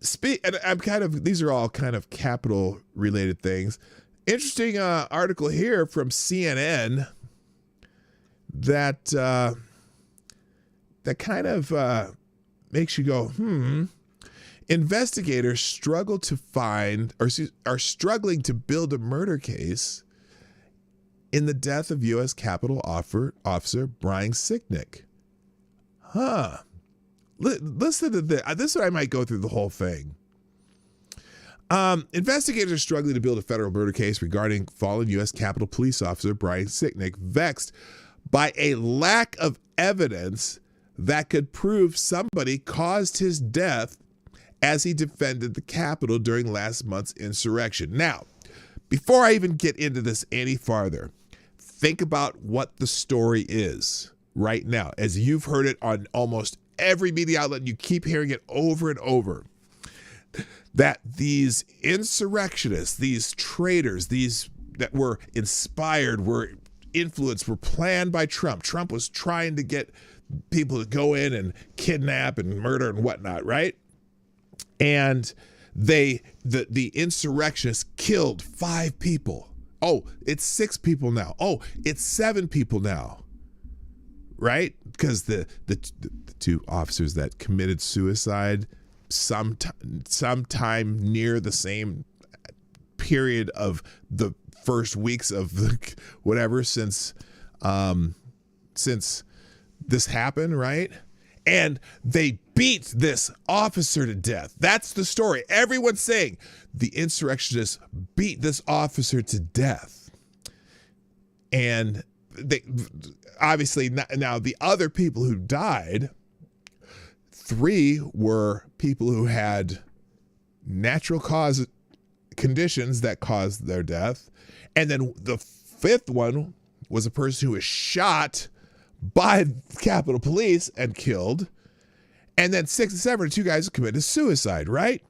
These are all kind of Capitol related things. Interesting article here from CNN. that that kind of makes you go, Investigators struggle to find, or are struggling to build a murder case in the death of U.S. Capitol Officer Brian Sicknick. Listen to this. This is what I might go through the whole thing. Investigators are struggling to build a federal murder case regarding fallen U.S. Capitol Police Officer Brian Sicknick, vexed by a lack of evidence that could prove somebody caused his death as he defended the Capitol during last month's insurrection. Now, before I even get into this any farther, think about what the story is right now, as you've heard it on almost every media outlet, and you keep hearing it over and over, that these insurrectionists, these traitors, these that were inspired, were influenced, were planned by Trump. Trump was trying to get people to go in and kidnap and murder and whatnot, right? And the insurrectionists killed 5 people. Oh, it's 6 people now. Oh, it's 7 people now, right? Because the 2 officers that committed suicide sometime near the same period of the first weeks of the whatever since this happened, right? And they beat this officer to death. That's the story. Everyone's saying the insurrectionists beat this officer to death. And they obviously now the other people who died, 3 were people who had natural cause conditions that caused their death. And then the 5th one was a person who was shot by Capitol Police and killed. And then 6 and 7 are 2 guys who committed suicide, right?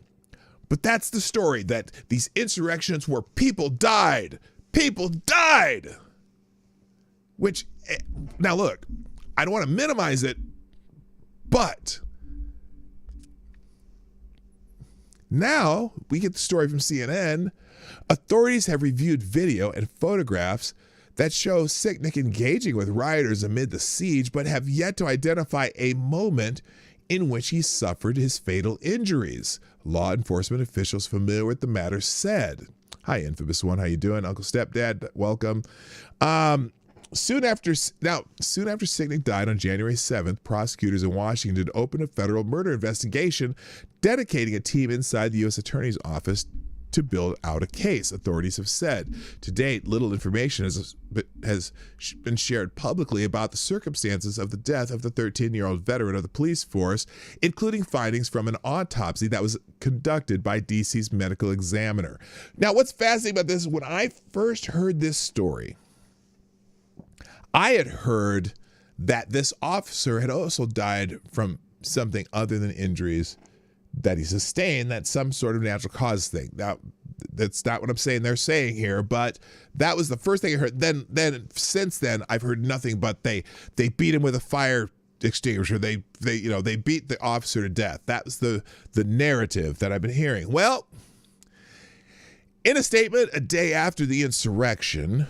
But that's the story, that these insurrections where people died. People died! Which, now look, I don't want to minimize it, but now we get the story from CNN. Authorities have reviewed video and photographs that show Sicknick engaging with rioters amid the siege, but have yet to identify a moment in which he suffered his fatal injuries. Law enforcement officials familiar with the matter said. Hi, infamous one. How you doing? Uncle Stepdad, welcome. Soon after Sicknick died on January 7th, prosecutors in Washington opened a federal murder investigation, dedicating a team inside the U.S. Attorney's Office to build out a case, authorities have said. To date, little information has been shared publicly about the circumstances of the death of the 13-year-old veteran of the police force, including findings from an autopsy that was conducted by D.C.'s medical examiner. Now, what's fascinating about this is when I first heard this story, I had heard that this officer had also died from something other than injuries that he sustained, that's some sort of natural cause thing. Now, that's not what I'm saying they're saying here, but that was the first thing I heard. Then since then, I've heard nothing but they beat him with a fire extinguisher. They beat the officer to death. That was the narrative that I've been hearing. Well, in a statement a day after the insurrection,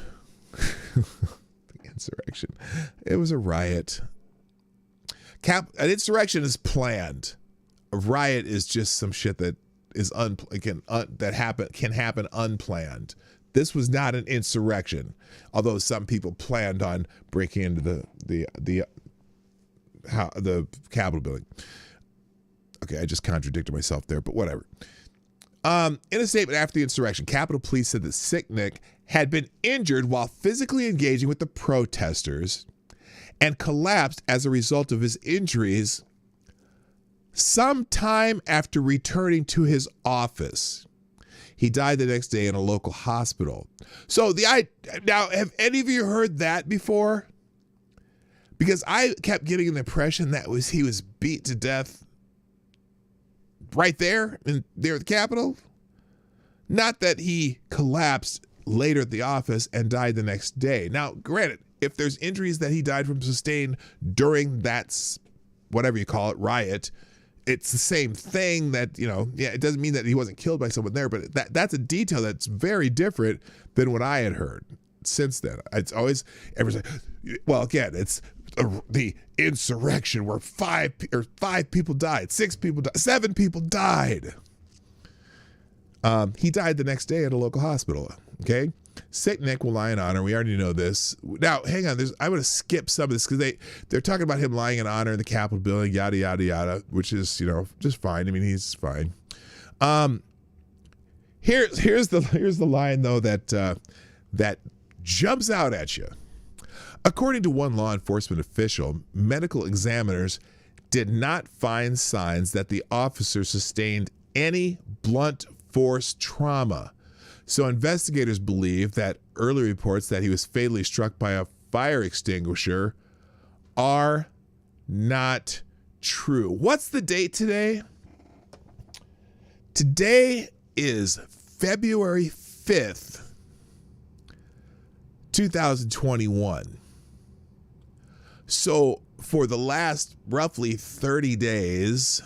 it was a riot. An insurrection is planned. A riot is just some shit that is can happen unplanned. This was not an insurrection, although some people planned on breaking into the Capitol building. Okay, I just contradicted myself there, but whatever. In a statement after the insurrection, Capitol Police said that Sicknick had been injured while physically engaging with the protesters and collapsed as a result of his injuries sometime after returning to his office. He died the next day in a local hospital. So now, have any of you heard that before? Because I kept getting the impression that he was beat to death right there at the Capitol. Not that he collapsed later at the office and died the next day. Now, granted, if there's injuries that he died from sustained during that, whatever you call it, riot, it's the same thing that, it doesn't mean that he wasn't killed by someone there, but that's a detail that's very different than what I had heard. since then. It's always everyone's like, well, again, it's the insurrection where five people died, 6 people died, 7 people died. He died the next day at a local hospital. Okay, Sick Nick will lie in honor. We already know this. Now, hang on. I'm going to skip some of this because they're talking about him lying in honor in the Capitol building, yada yada yada, which is just fine. I mean, he's fine. Here's the line though that jumps out at you. According to one law enforcement official, medical examiners did not find signs that the officer sustained any blunt force trauma. So investigators believe that early reports that he was fatally struck by a fire extinguisher are not true. What's the date today? Today is February 5th, 2021. So for the last roughly 30 days,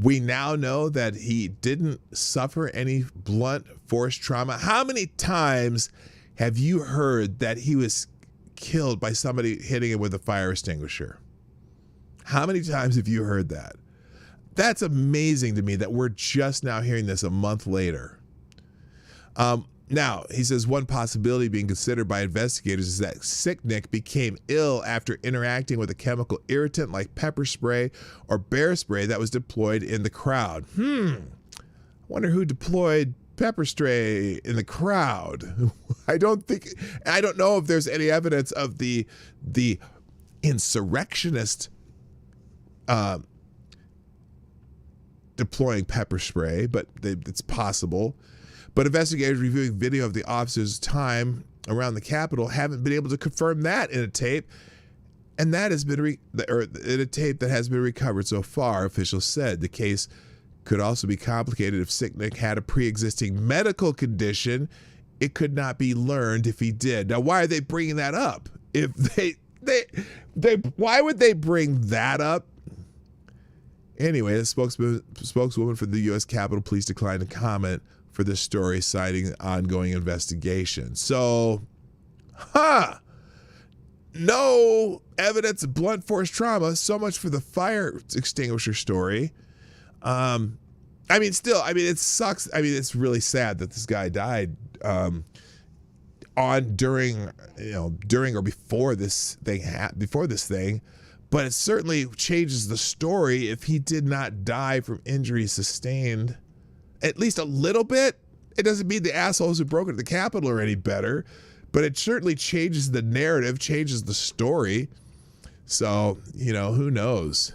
we now know that he didn't suffer any blunt force trauma. How many times have you heard that he was killed by somebody hitting him with a fire extinguisher? How many times have you heard that? That's amazing to me that we're just now hearing this a month later. Now, he says one possibility being considered by investigators is that Sick Nick became ill after interacting with a chemical irritant like pepper spray or bear spray that was deployed in the crowd. I wonder who deployed pepper spray in the crowd. I don't know if there's any evidence of the insurrectionist deploying pepper spray, but it's possible. But investigators reviewing video of the officer's time around the Capitol haven't been able to confirm that in a tape, and that has been in a tape that has been recovered so far. Officials said the case could also be complicated if Sick Nick had a pre-existing medical condition. It could not be learned if he did. Now, why are they bringing that up? If why would they bring that up? Anyway, the spokeswoman for the U.S. Capitol Police declined to comment for this story, citing ongoing investigation. So, no evidence of blunt force trauma. So much for the fire extinguisher story. It sucks. I mean, it's really sad that this guy died during or before this thing. But it certainly changes the story if he did not die from injuries sustained at least a little bit. It doesn't mean the assholes who broke into the Capitol are any better, but it certainly changes the narrative, changes the story. So, who knows?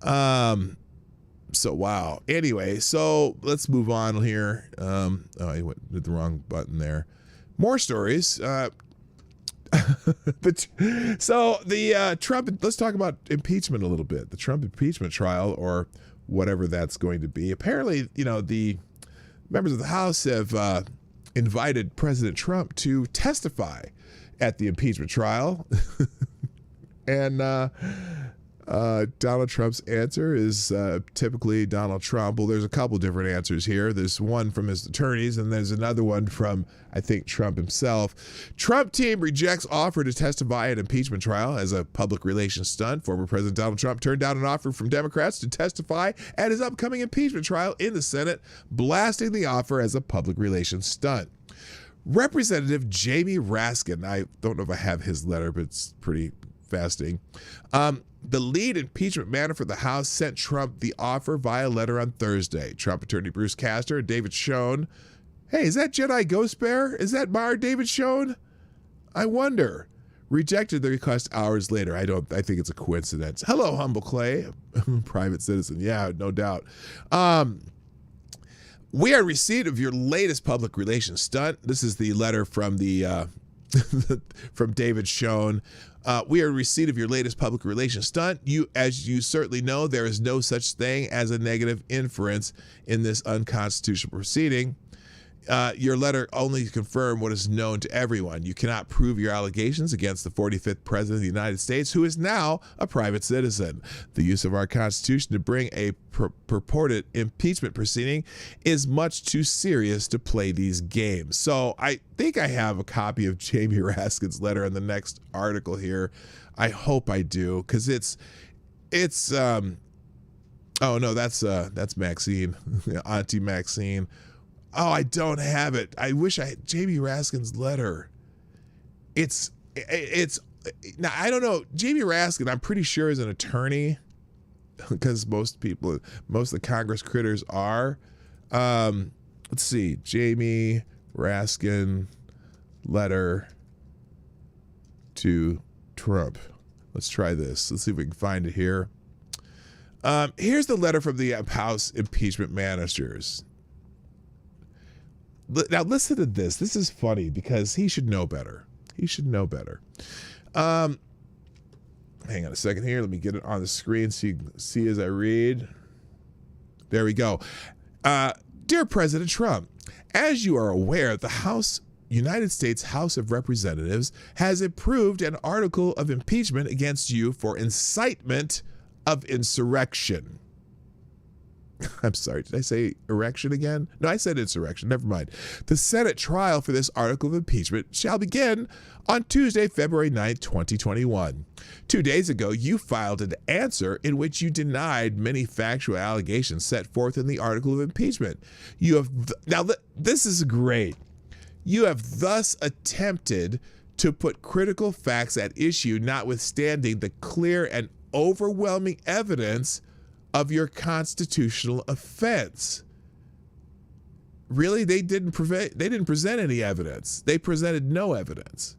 So, wow. Anyway, so let's move on here. I hit the wrong button there. More stories. Trump, let's talk about impeachment a little bit. The Trump impeachment trial, or whatever that's going to be. Apparently, the members of the House have invited President Trump to testify at the impeachment trial. And Donald Trump's answer is typically Donald Trump. Well, there's a couple different answers here. There's one from his attorneys, and there's another one from, I think, Trump himself. Trump team rejects offer to testify at impeachment trial as a public relations stunt. Former President Donald Trump turned down an offer from Democrats to testify at his upcoming impeachment trial in the Senate, blasting the offer as a public relations stunt. Representative Jamie Raskin, I don't know if I have his letter, but it's pretty fascinating. The lead impeachment man for the House sent Trump the offer via letter on Thursday. Trump attorney Bruce Castor and David Schoen. Hey, is that Jedi Ghost Bear? Is that David Schoen? I wonder. Rejected the request hours later. I think it's a coincidence. Hello, Humble Clay. Private citizen. Yeah, no doubt. We are in receipt of your latest public relations stunt. This is the letter from the from David Schoen. We are in receipt of your latest public relations stunt. As you certainly know, there is no such thing as a negative inference in this unconstitutional proceeding. Your letter only confirmed what is known to everyone. You cannot prove your allegations against the 45th President of the United States, who is now a private citizen. The use of our Constitution to bring a purported impeachment proceeding is much too serious to play these games. So I think I have a copy of Jamie Raskin's letter in the next article here. I hope I do, because it's oh no, that's Maxine, Auntie Maxine. Oh, I don't have it. I wish I had Jamie Raskin's letter. It's now, I don't know. Jamie Raskin, I'm pretty sure, is an attorney, because most of the Congress critters are. Let's see, Jamie Raskin letter to Trump. Let's try this. Let's see if we can find it here. Here's the letter from the House impeachment managers. Now listen to this. This is funny because he should know better. He should know better. Hang on a second here. Let me get it on the screen so you can see as I read. There we go. Dear President Trump, as you are aware, the United States House of Representatives has approved an article of impeachment against you for incitement of insurrection. I'm sorry, did I say erection again? No, I said insurrection, never mind. The Senate trial for this article of impeachment shall begin on Tuesday, February 9th, 2021. 2 days ago, you filed an answer in which you denied many factual allegations set forth in the article of impeachment. This is great. You have thus attempted to put critical facts at issue, notwithstanding the clear and overwhelming evidence of your constitutional offense. Really, they didn't present any evidence. They presented no evidence.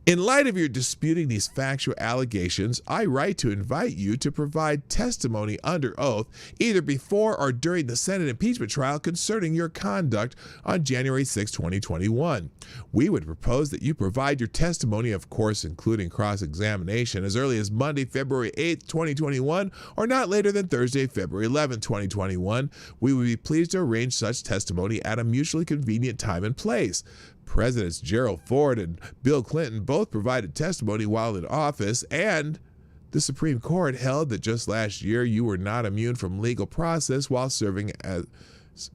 In light of your disputing these factual allegations, I write to invite you to provide testimony under oath, either before or during the Senate impeachment trial concerning your conduct on January 6, 2021. We would propose that you provide your testimony, of course, including cross-examination, as early as Monday, February 8, 2021, or not later than Thursday, February 11, 2021. We would be pleased to arrange such testimony at a mutually convenient time and place. Presidents Gerald Ford and Bill Clinton both provided testimony while in office, and the Supreme Court held that just last year you were not immune from legal process while serving as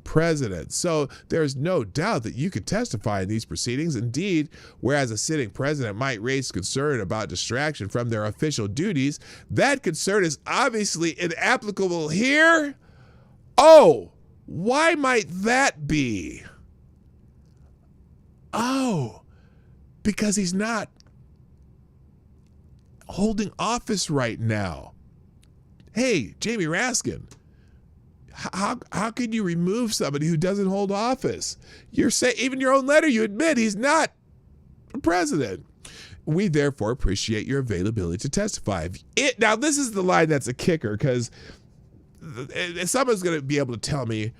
president. So there's no doubt that you could testify in these proceedings. Indeed, whereas a sitting president might raise concern about distraction from their official duties, that concern is obviously inapplicable here. Oh, why might that be? Oh, because he's not holding office right now. Hey, Jamie Raskin, how can you remove somebody who doesn't hold office? You're saying, even your own letter, you admit he's not president. We therefore appreciate your availability to testify. Now, this is the line that's a kicker, because someone's going to be able to tell me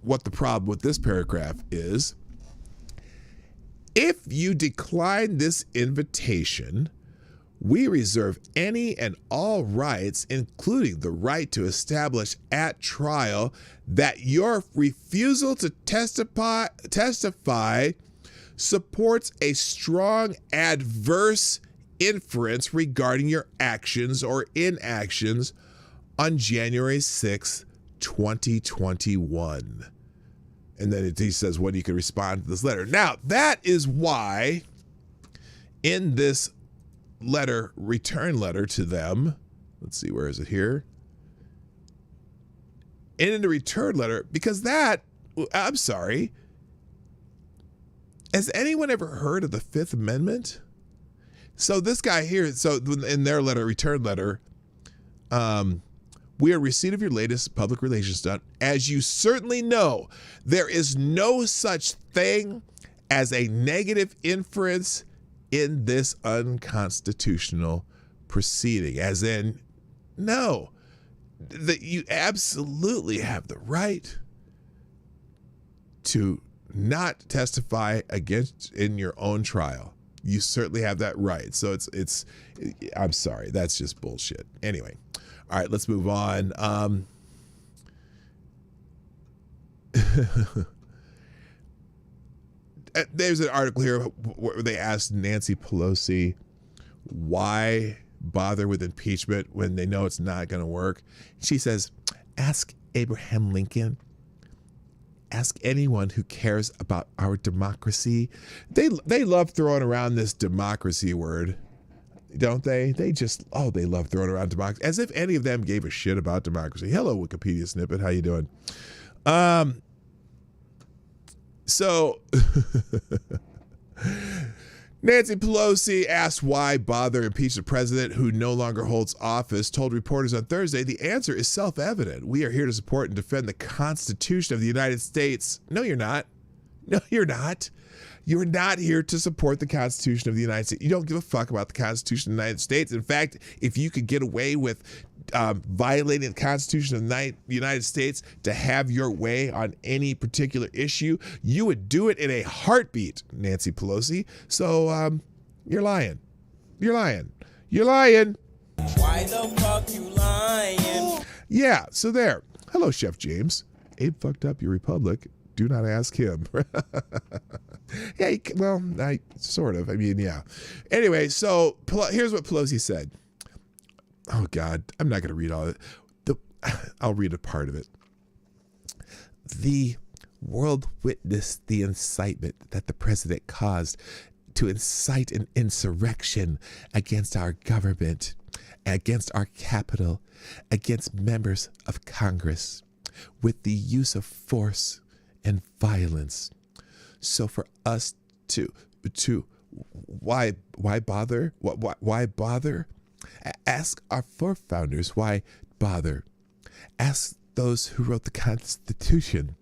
what the problem with this paragraph is. If you decline this invitation, we reserve any and all rights, including the right to establish at trial that your refusal to testify supports a strong adverse inference regarding your actions or inactions on January 6, 2021. And then he says when you can respond to this letter. Now, that is why in this letter, return letter to them, let's see, where is it here? And in the return letter, because I'm sorry, has anyone ever heard of the Fifth Amendment? So this guy here, so in their letter, return letter, we are in receipt of your latest public relations stunt. As you certainly know, there is no such thing as a negative inference in this unconstitutional proceeding. As in, no, that you absolutely have the right to not testify against in your own trial. You certainly have that right. So it's I'm sorry, that's just bullshit. Anyway. All right, let's move on. there's an article here where they asked Nancy Pelosi why bother with impeachment when they know it's not going to work. She says, ask Abraham Lincoln. Ask anyone who cares about our democracy. They love throwing around this democracy word, don't they? They love throwing around democracy as if any of them gave a shit about democracy. Hello, Wikipedia snippet. How you doing? So Nancy Pelosi asked why bother impeach the president who no longer holds office, told reporters on Thursday the answer is self-evident. We are here to support and defend the Constitution of the United States. No, you're not. No, you're not. You're not here to support the Constitution of the United States. You don't give a fuck about the Constitution of the United States. In fact, if you could get away with violating the Constitution of the United States to have your way on any particular issue, you would do it in a heartbeat, Nancy Pelosi. So you're lying. You're lying. You're lying. Why the fuck you lying? Yeah, so there. Hello, Chef James. Abe fucked up your republic. Do not ask him. Yeah, well, sort of. I mean, yeah. Anyway, so here's what Pelosi said. Oh, God, I'm not going to read all of it. I'll read a part of it. The world witnessed the incitement that the president caused to incite an insurrection against our government, against our capital, against members of Congress, with the use of force and violence. So for us to why bother? Why bother? Ask our forefathers why bother. Ask those who wrote the Constitution.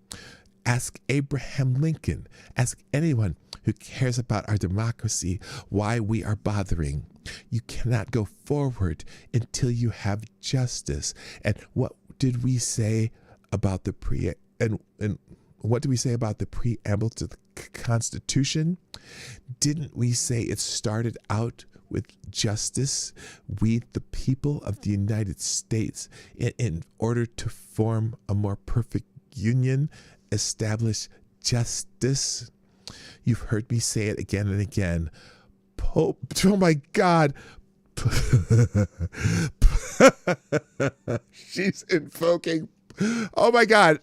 Ask Abraham Lincoln. Ask anyone who cares about our democracy why we are bothering. You cannot go forward until you have justice. And what did we say about the what did we say about the preamble to the Constitution? Didn't we say it started out with justice? We, the people of the United States, in order to form a more perfect union, establish justice. You've heard me say it again and again. Pope, oh my God. She's invoking, oh my God.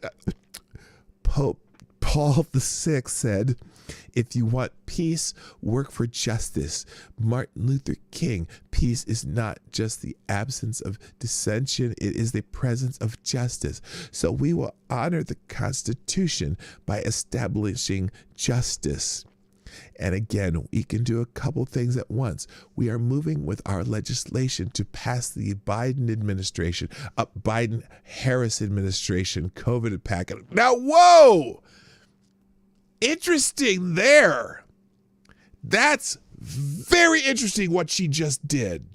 Pope Paul VI said, if you want peace, work for justice. Martin Luther King, peace is not just the absence of dissension, it is the presence of justice. So we will honor the Constitution by establishing justice. And again, we can do a couple things at once. We are moving with our legislation to pass the Biden administration, Biden-Harris administration COVID packet. Now, whoa! Interesting there. That's very interesting what she just did.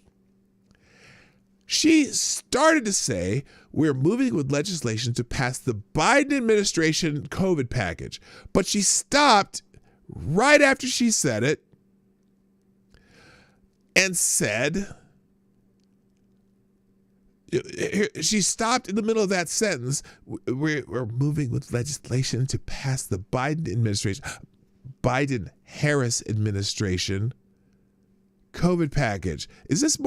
She started to say, we're moving with legislation to pass the Biden administration COVID package, but she stopped right after she said it and said, she stopped in the middle of that sentence. We're moving with legislation to pass the Biden administration, Biden-Harris administration COVID package. Is this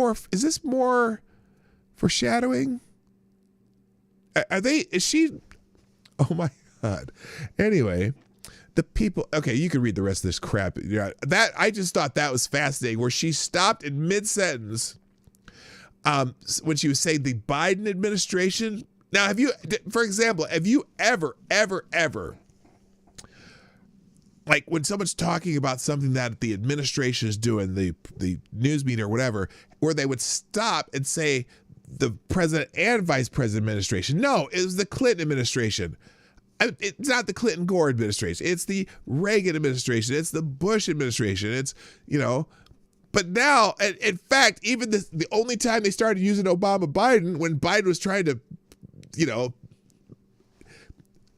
more foreshadowing? Is she? Oh my God. Anyway, the people, okay, you can read the rest of this crap. Yeah, that I just thought that was fascinating where she stopped in mid-sentence when she was saying the Biden administration. Now, for example, have you ever, like when someone's talking about something that the administration is doing, the news media or whatever, where they would stop and say the president and vice president administration? No, it was the Clinton administration. It's not the Clinton Gore administration. It's the Reagan administration. It's the Bush administration. It's, but now, in fact, even the only time they started using Obama-Biden, when Biden was trying to,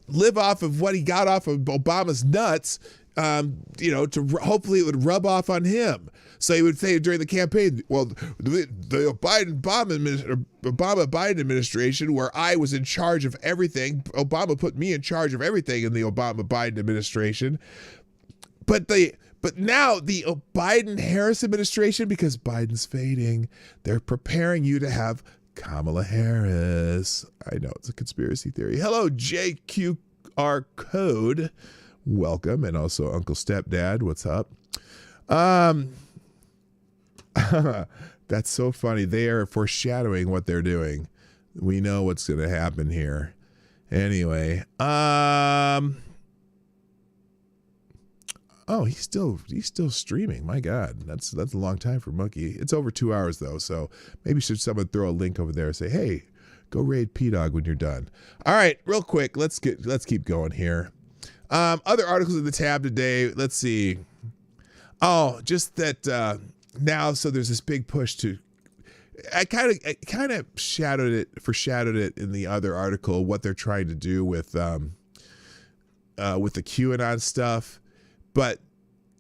live off of what he got off of Obama's nuts, to hopefully it would rub off on him. So he would say during the campaign, well, the Obama-Biden administration, where I was in charge of everything, Obama put me in charge of everything in the Obama-Biden administration. But now the Biden-Harris administration, because Biden's fading, they're preparing you to have Kamala Harris. I know it's a conspiracy theory. Hello, JQR Code. Welcome. And also Uncle Stepdad. What's up? That's so funny. They are foreshadowing what they're doing. We know what's going to happen here. Anyway, oh, he's still streaming. My God, that's a long time for Monkey. It's over 2 hours though, so maybe should someone throw a link over there and say, hey, go raid PDawg when you're done. All right, real quick, let's keep going here. Other articles in the tab today. Let's see. Oh, just that now. So there's this big push to. I kind of foreshadowed it in the other article what they're trying to do with the QAnon stuff. But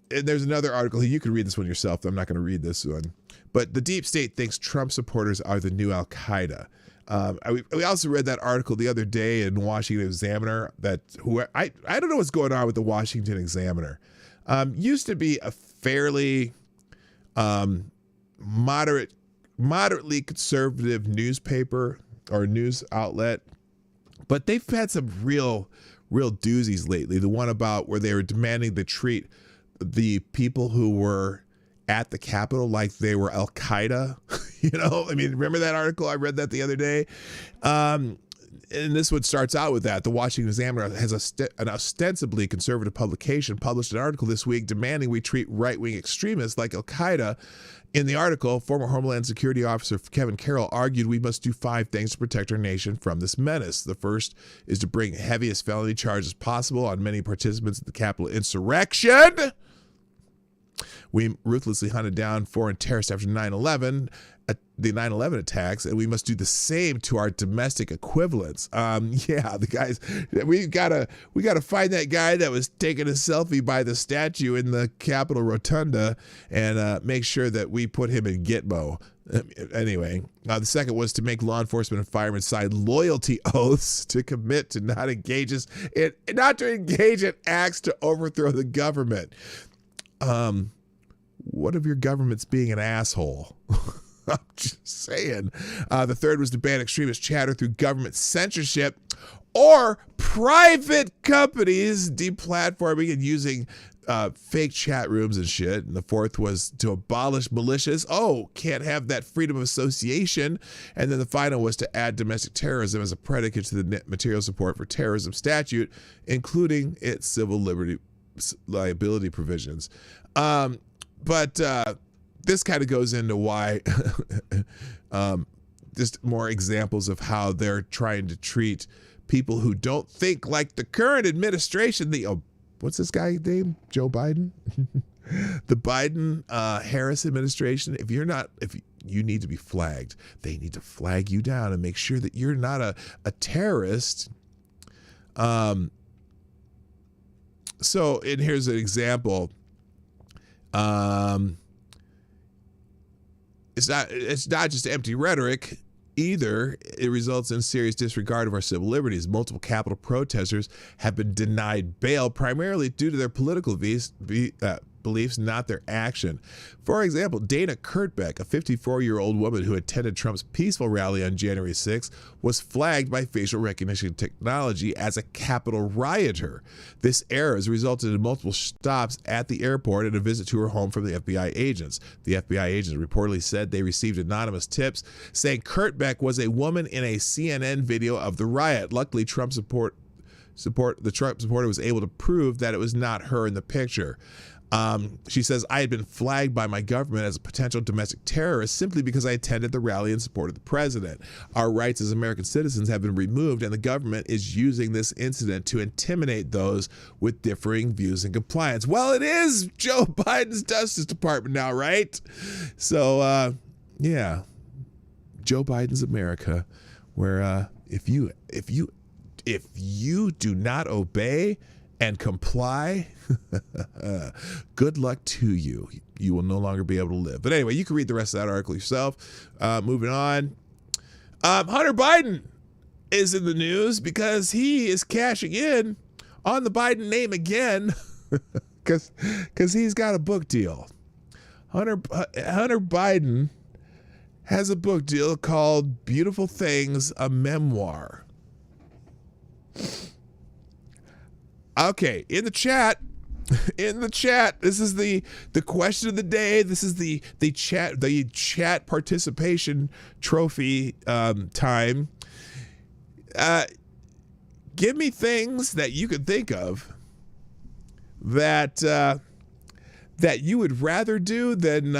there's another article. You can read this one yourself. I'm not going to read this one. But the deep state thinks Trump supporters are the new Al Qaeda. We also read that article the other day in Washington Examiner that I don't know what's going on with the Washington Examiner. Used to be a fairly moderately conservative newspaper or news outlet, but they've had some real doozies lately. The one about where they were demanding to treat the people who were at the Capitol like they were Al Qaeda. You know, I mean, remember that article? I read that the other day. And this one starts out with that. The Washington Examiner has an ostensibly conservative publication published an article this week demanding we treat right-wing extremists like Al Qaeda. In the article, former Homeland Security Officer Kevin Carroll argued we must do 5 things to protect our nation from this menace. The first is to bring heaviest felony charges possible on many participants in the Capitol insurrection. We ruthlessly hunted down foreign terrorists after 9/11, the 9/11 attacks, and we must do the same to our domestic equivalents. Yeah, the guys, we gotta find that guy that was taking a selfie by the statue in the Capitol Rotunda and make sure that we put him in Gitmo. Anyway, the second was to make law enforcement and firemen sign loyalty oaths to commit to not to engage in acts to overthrow the government. What of your government's being an asshole? I'm just saying. The third was to ban extremist chatter through government censorship or private companies deplatforming and using fake chat rooms and shit. And the fourth was to abolish militias. Oh, can't have that freedom of association. And then the final was to add domestic terrorism as a predicate to the material support for terrorism statute, including its civil liberty liability provisions. But this kind of goes into why just more examples of how they're trying to treat people who don't think like the current administration. What's this guy named? Joe Biden? The Biden-Harris administration. If you need to be flagged, they need to flag you down and make sure that you're not a terrorist. So, and here's an example. It's not just empty rhetoric either. It results in serious disregard of our civil liberties. Multiple Capitol protesters have been denied bail primarily due to their political beliefs, not their action. For example, Dana Kurtbeck, a 54-year-old woman who attended Trump's peaceful rally on January 6th, was flagged by facial recognition technology as a Capitol rioter. This error has resulted in multiple stops at the airport and a visit to her home from the FBI agents. The FBI agents reportedly said they received anonymous tips saying Kurtbeck was a woman in a CNN video of the riot. Luckily, the Trump supporter was able to prove that it was not her in the picture. She says, I had been flagged by my government as a potential domestic terrorist simply because I attended the rally in support of the president. Our rights as American citizens have been removed, and the government is using this incident to intimidate those with differing views and compliance. Well, it is Joe Biden's Justice Department now, right? So, yeah, Joe Biden's America, where if you do not obey and comply, good luck to you. You will no longer be able to live. But anyway, you can read the rest of that article yourself. Moving on. Hunter Biden is in the news because he is cashing in on the Biden name again. because he's got a book deal. Hunter Biden has a book deal called Beautiful Things, a Memoir. Okay, in the chat, this is the question of the day. This is the chat participation trophy time. Give me things that you could think of that you would rather do than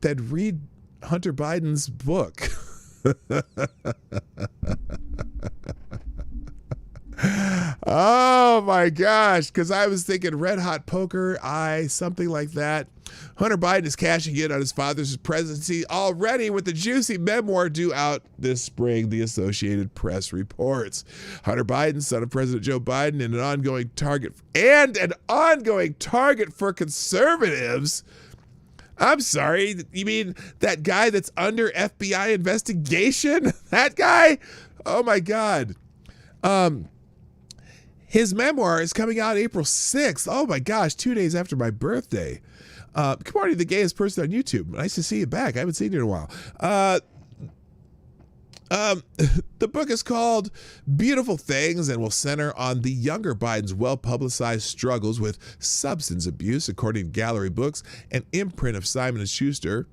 read Hunter Biden's book. Oh my gosh, because I was thinking Red Hot Poker Eye, something like that. Hunter Biden is cashing in on his father's presidency already with the juicy memoir due out this spring, the Associated Press reports. Hunter Biden, son of President Joe Biden, and an ongoing target for conservatives. I'm sorry, you mean that guy that's under FBI investigation? That guy? Oh my God. His memoir is coming out April 6th. Oh my gosh, 2 days after my birthday. Good morning, the gayest person on YouTube. Nice to see you back. I haven't seen you in a while. The book is called Beautiful Things and will center on the younger Biden's well-publicized struggles with substance abuse, according to Gallery Books, an imprint of Simon & Schuster.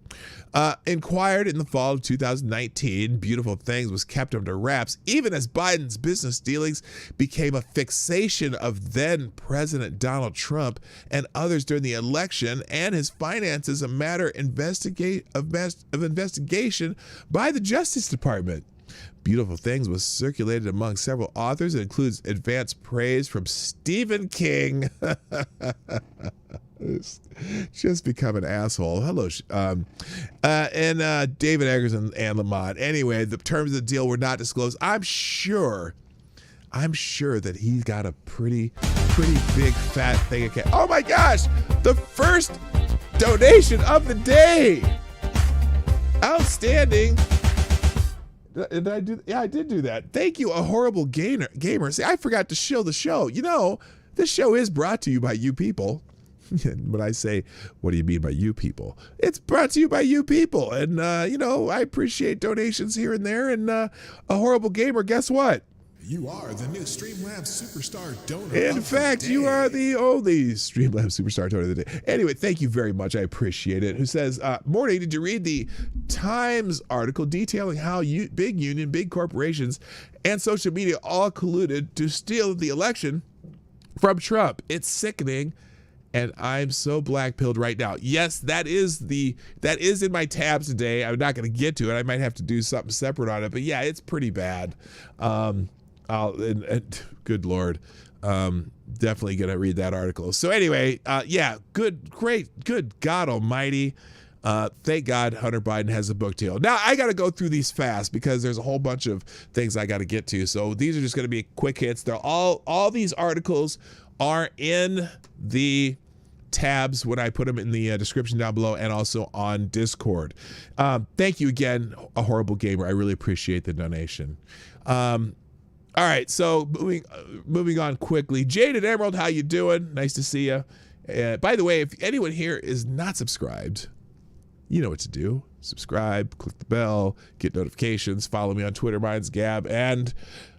Inquired in the fall of 2019, Beautiful Things was kept under wraps, even as Biden's business dealings became a fixation of then-President Donald Trump and others during the election, and his finances a matter of investigation by the Justice Department. Beautiful Things was circulated among several authors. It includes advanced praise from Stephen King. Just become an asshole. Hello. And David Eggers and Lamont. Anyway, the terms of the deal were not disclosed. I'm sure that he's got a pretty big fat thing of cash. Oh my gosh, the first donation of the day. Outstanding. Did I do? Yeah, I did do that. Thank you, a horrible gamer. See, I forgot to show the show. You know, this show is brought to you by you people. When I say, what do you mean by you people? It's brought to you by you people. And, you know, I appreciate donations here and there. And a horrible gamer, guess what? You are the new Streamlabs Superstar Donor. In fact, you are the only Streamlabs Superstar Donor of the day. Anyway, thank you very much. I appreciate it. Who says, Morning, did you read the Times article detailing how big union, big corporations, and social media all colluded to steal the election from Trump? It's sickening. And I'm so black-pilled right now. Yes, that is in my tabs today. I'm not going to get to it. I might have to do something separate on it. But yeah, it's pretty bad. Good Lord. Definitely going to read that article. So anyway, yeah, good God almighty. Thank God Hunter Biden has a book deal. Now, I got to go through these fast because there's a whole bunch of things I got to get to. So these are just going to be quick hits. They're all these articles are in the tabs when I put them in the description down below and also on Discord. Thank you again, a horrible gamer. I really appreciate the donation. All right, so moving on quickly. Jade and Emerald, how you doing? Nice to see you. By the way, if anyone here is not subscribed, you know what to do. Subscribe, click the bell, get notifications, follow me on Twitter, mine's Gab, and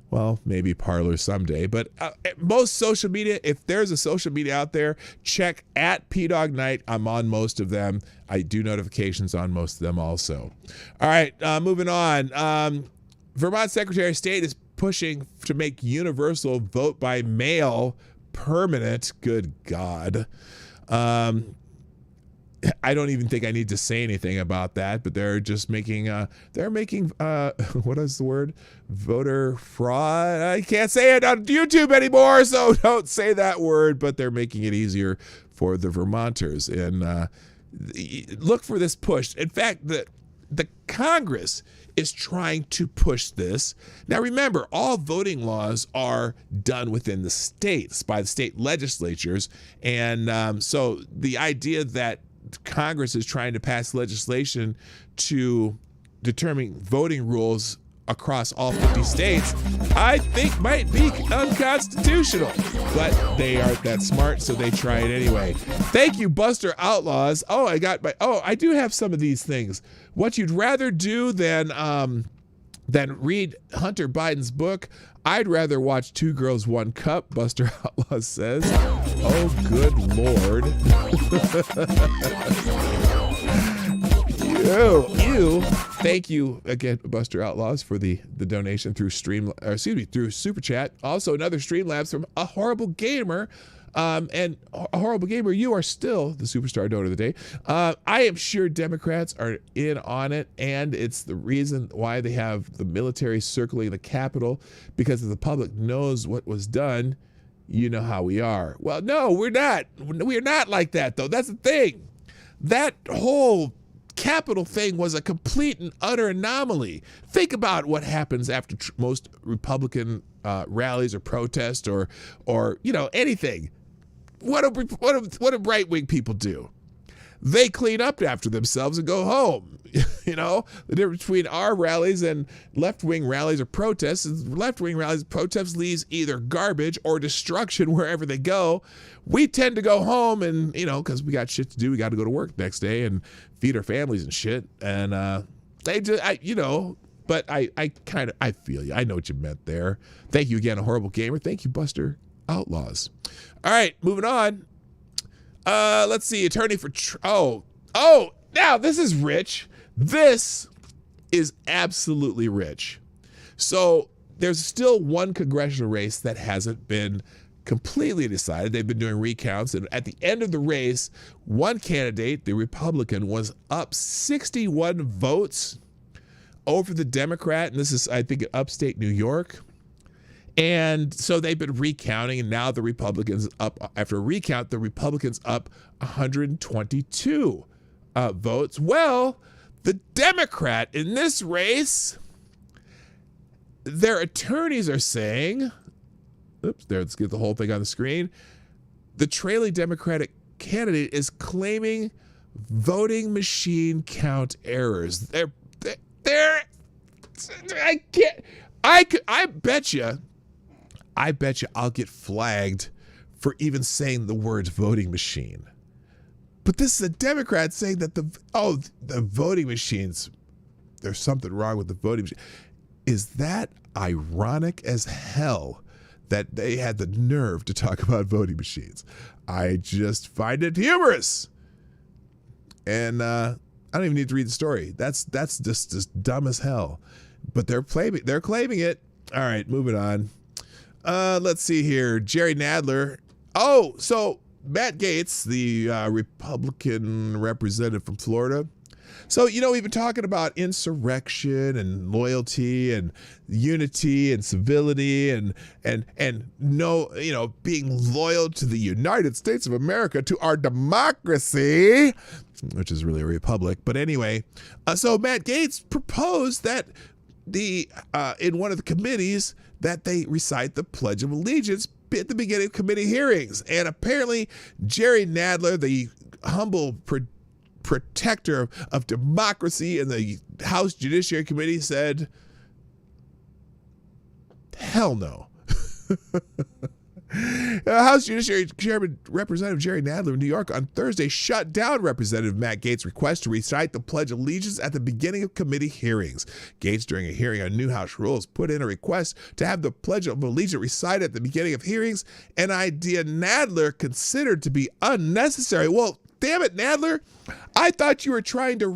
well, maybe Parler someday. But most social media, if there's a social media out there, check at PDawgKnight. I'm on most of them. I do notifications on most of them also. All right, moving on. Vermont Secretary of State is pushing to make universal vote by mail permanent. Good God. I don't even think I need to say anything about that, but they're just making, what is the word? Voter fraud. I can't say it on YouTube anymore, so don't say that word, but they're making it easier for the Vermonters. And look for this push. In fact, the Congress is trying to push this. Now remember, all voting laws are done within the states by the state legislatures. And so the idea that Congress is trying to pass legislation to determine voting rules across all 50 states, I think might be unconstitutional. But they aren't that smart, so they try it anyway. Thank you, Buster Outlaws. I do have some of these things. What you'd rather do than read Hunter Biden's book? I'd rather watch Two Girls, One Cup, Buster Outlaws says. Oh, good Lord. You. Thank you again, Buster Outlaws, for the donation through through Super Chat. Also, another Streamlabs from A Horrible Gamer. And A Horrible Gamer, you are still the superstar donor of the day. I am sure Democrats are in on it, and it's the reason why they have the military circling the Capitol, because if the public knows what was done, you know how we are. Well, no, we're not. We're not like that, though. That's the thing. That whole Capitol thing was a complete and utter anomaly. Think about what happens after most Republican rallies or protests or anything. What do right-wing people do? They clean up after themselves and go home. The difference between our rallies and left-wing rallies or protests is left-wing rallies and protests leaves either garbage or destruction wherever they go. We tend to go home and, because we got shit to do, we got to go to work next day and feed our families and shit. And but I feel you. I know what you meant there. Thank you again, A Horrible Gamer. Thank you, Buster Outlaws. All right, moving on. Let's see. Attorney for now this is rich. This is absolutely rich. So there's still one congressional race that hasn't been completely decided. They've been doing recounts, and at the end of the race, one candidate, the Republican, was up 61 votes over the Democrat, and this is, I think, upstate New York. And so they've been recounting, and now the Republicans up, after a recount, the Republicans up 122 votes. Well, the Democrat in this race, their attorneys are saying, let's get the whole thing on the screen. The trailing Democratic candidate is claiming voting machine count errors. I bet you I'll get flagged for even saying the words voting machine. But this is a Democrat saying that the voting machines, there's something wrong with the voting machine. Is that ironic as hell that they had the nerve to talk about voting machines? I just find it humorous. And I don't even need to read the story. That's just dumb as hell. But they're claiming it. All right, moving on. Let's see here. Jerry Nadler. So Matt Gaetz, the Republican representative from Florida. So, we've been talking about insurrection and loyalty and unity and civility and no, being loyal to the United States of America, to our democracy, which is really a republic. But anyway, so Matt Gaetz proposed that in one of the committees that they recite the Pledge of Allegiance at the beginning of committee hearings. And apparently Jerry Nadler, the humble protector of democracy in the House Judiciary Committee, said, hell no. House Judiciary Chairman Representative Jerry Nadler of New York on Thursday shut down Representative Matt Gaetz' request to recite the Pledge of Allegiance at the beginning of committee hearings. Gaetz, during a hearing on new House rules, put in a request to have the Pledge of Allegiance recited at the beginning of hearings, an idea Nadler considered to be unnecessary. Well, damn it, Nadler. I thought you were trying to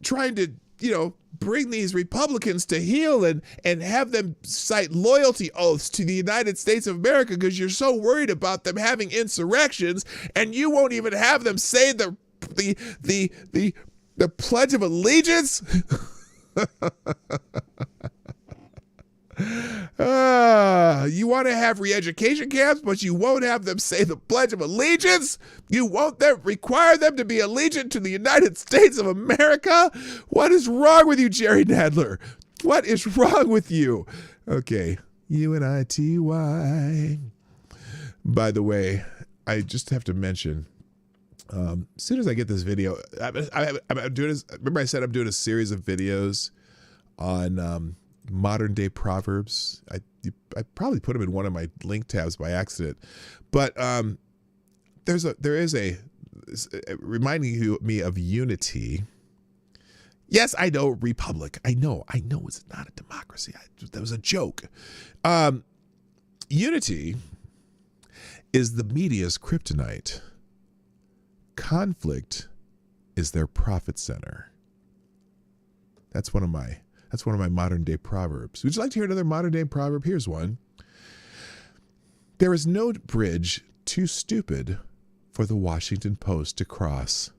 trying to, bring these Republicans to heel and have them cite loyalty oaths to the United States of America because you're so worried about them having insurrections, and you won't even have them say the Pledge of Allegiance. You want to have re-education camps, but you won't have them say the Pledge of Allegiance? You won't require them to be allegiant to the United States of America? What is wrong with you, Jerry Nadler? What is wrong with you? Okay, UNITY. By the way, I just have to mention, As soon as I get this video, I'm doing this. Remember I said I'm doing a series of videos on modern day proverbs. I probably put them in one of my link tabs by accident, but there is a reminding me of unity. Yes, I know, republic. I know it's not a democracy. That was a joke. Unity is the media's kryptonite. Conflict is their profit center. That's one of my modern day proverbs. Would you like to hear another modern day proverb? Here's one. There is no bridge too stupid for the Washington Post to cross.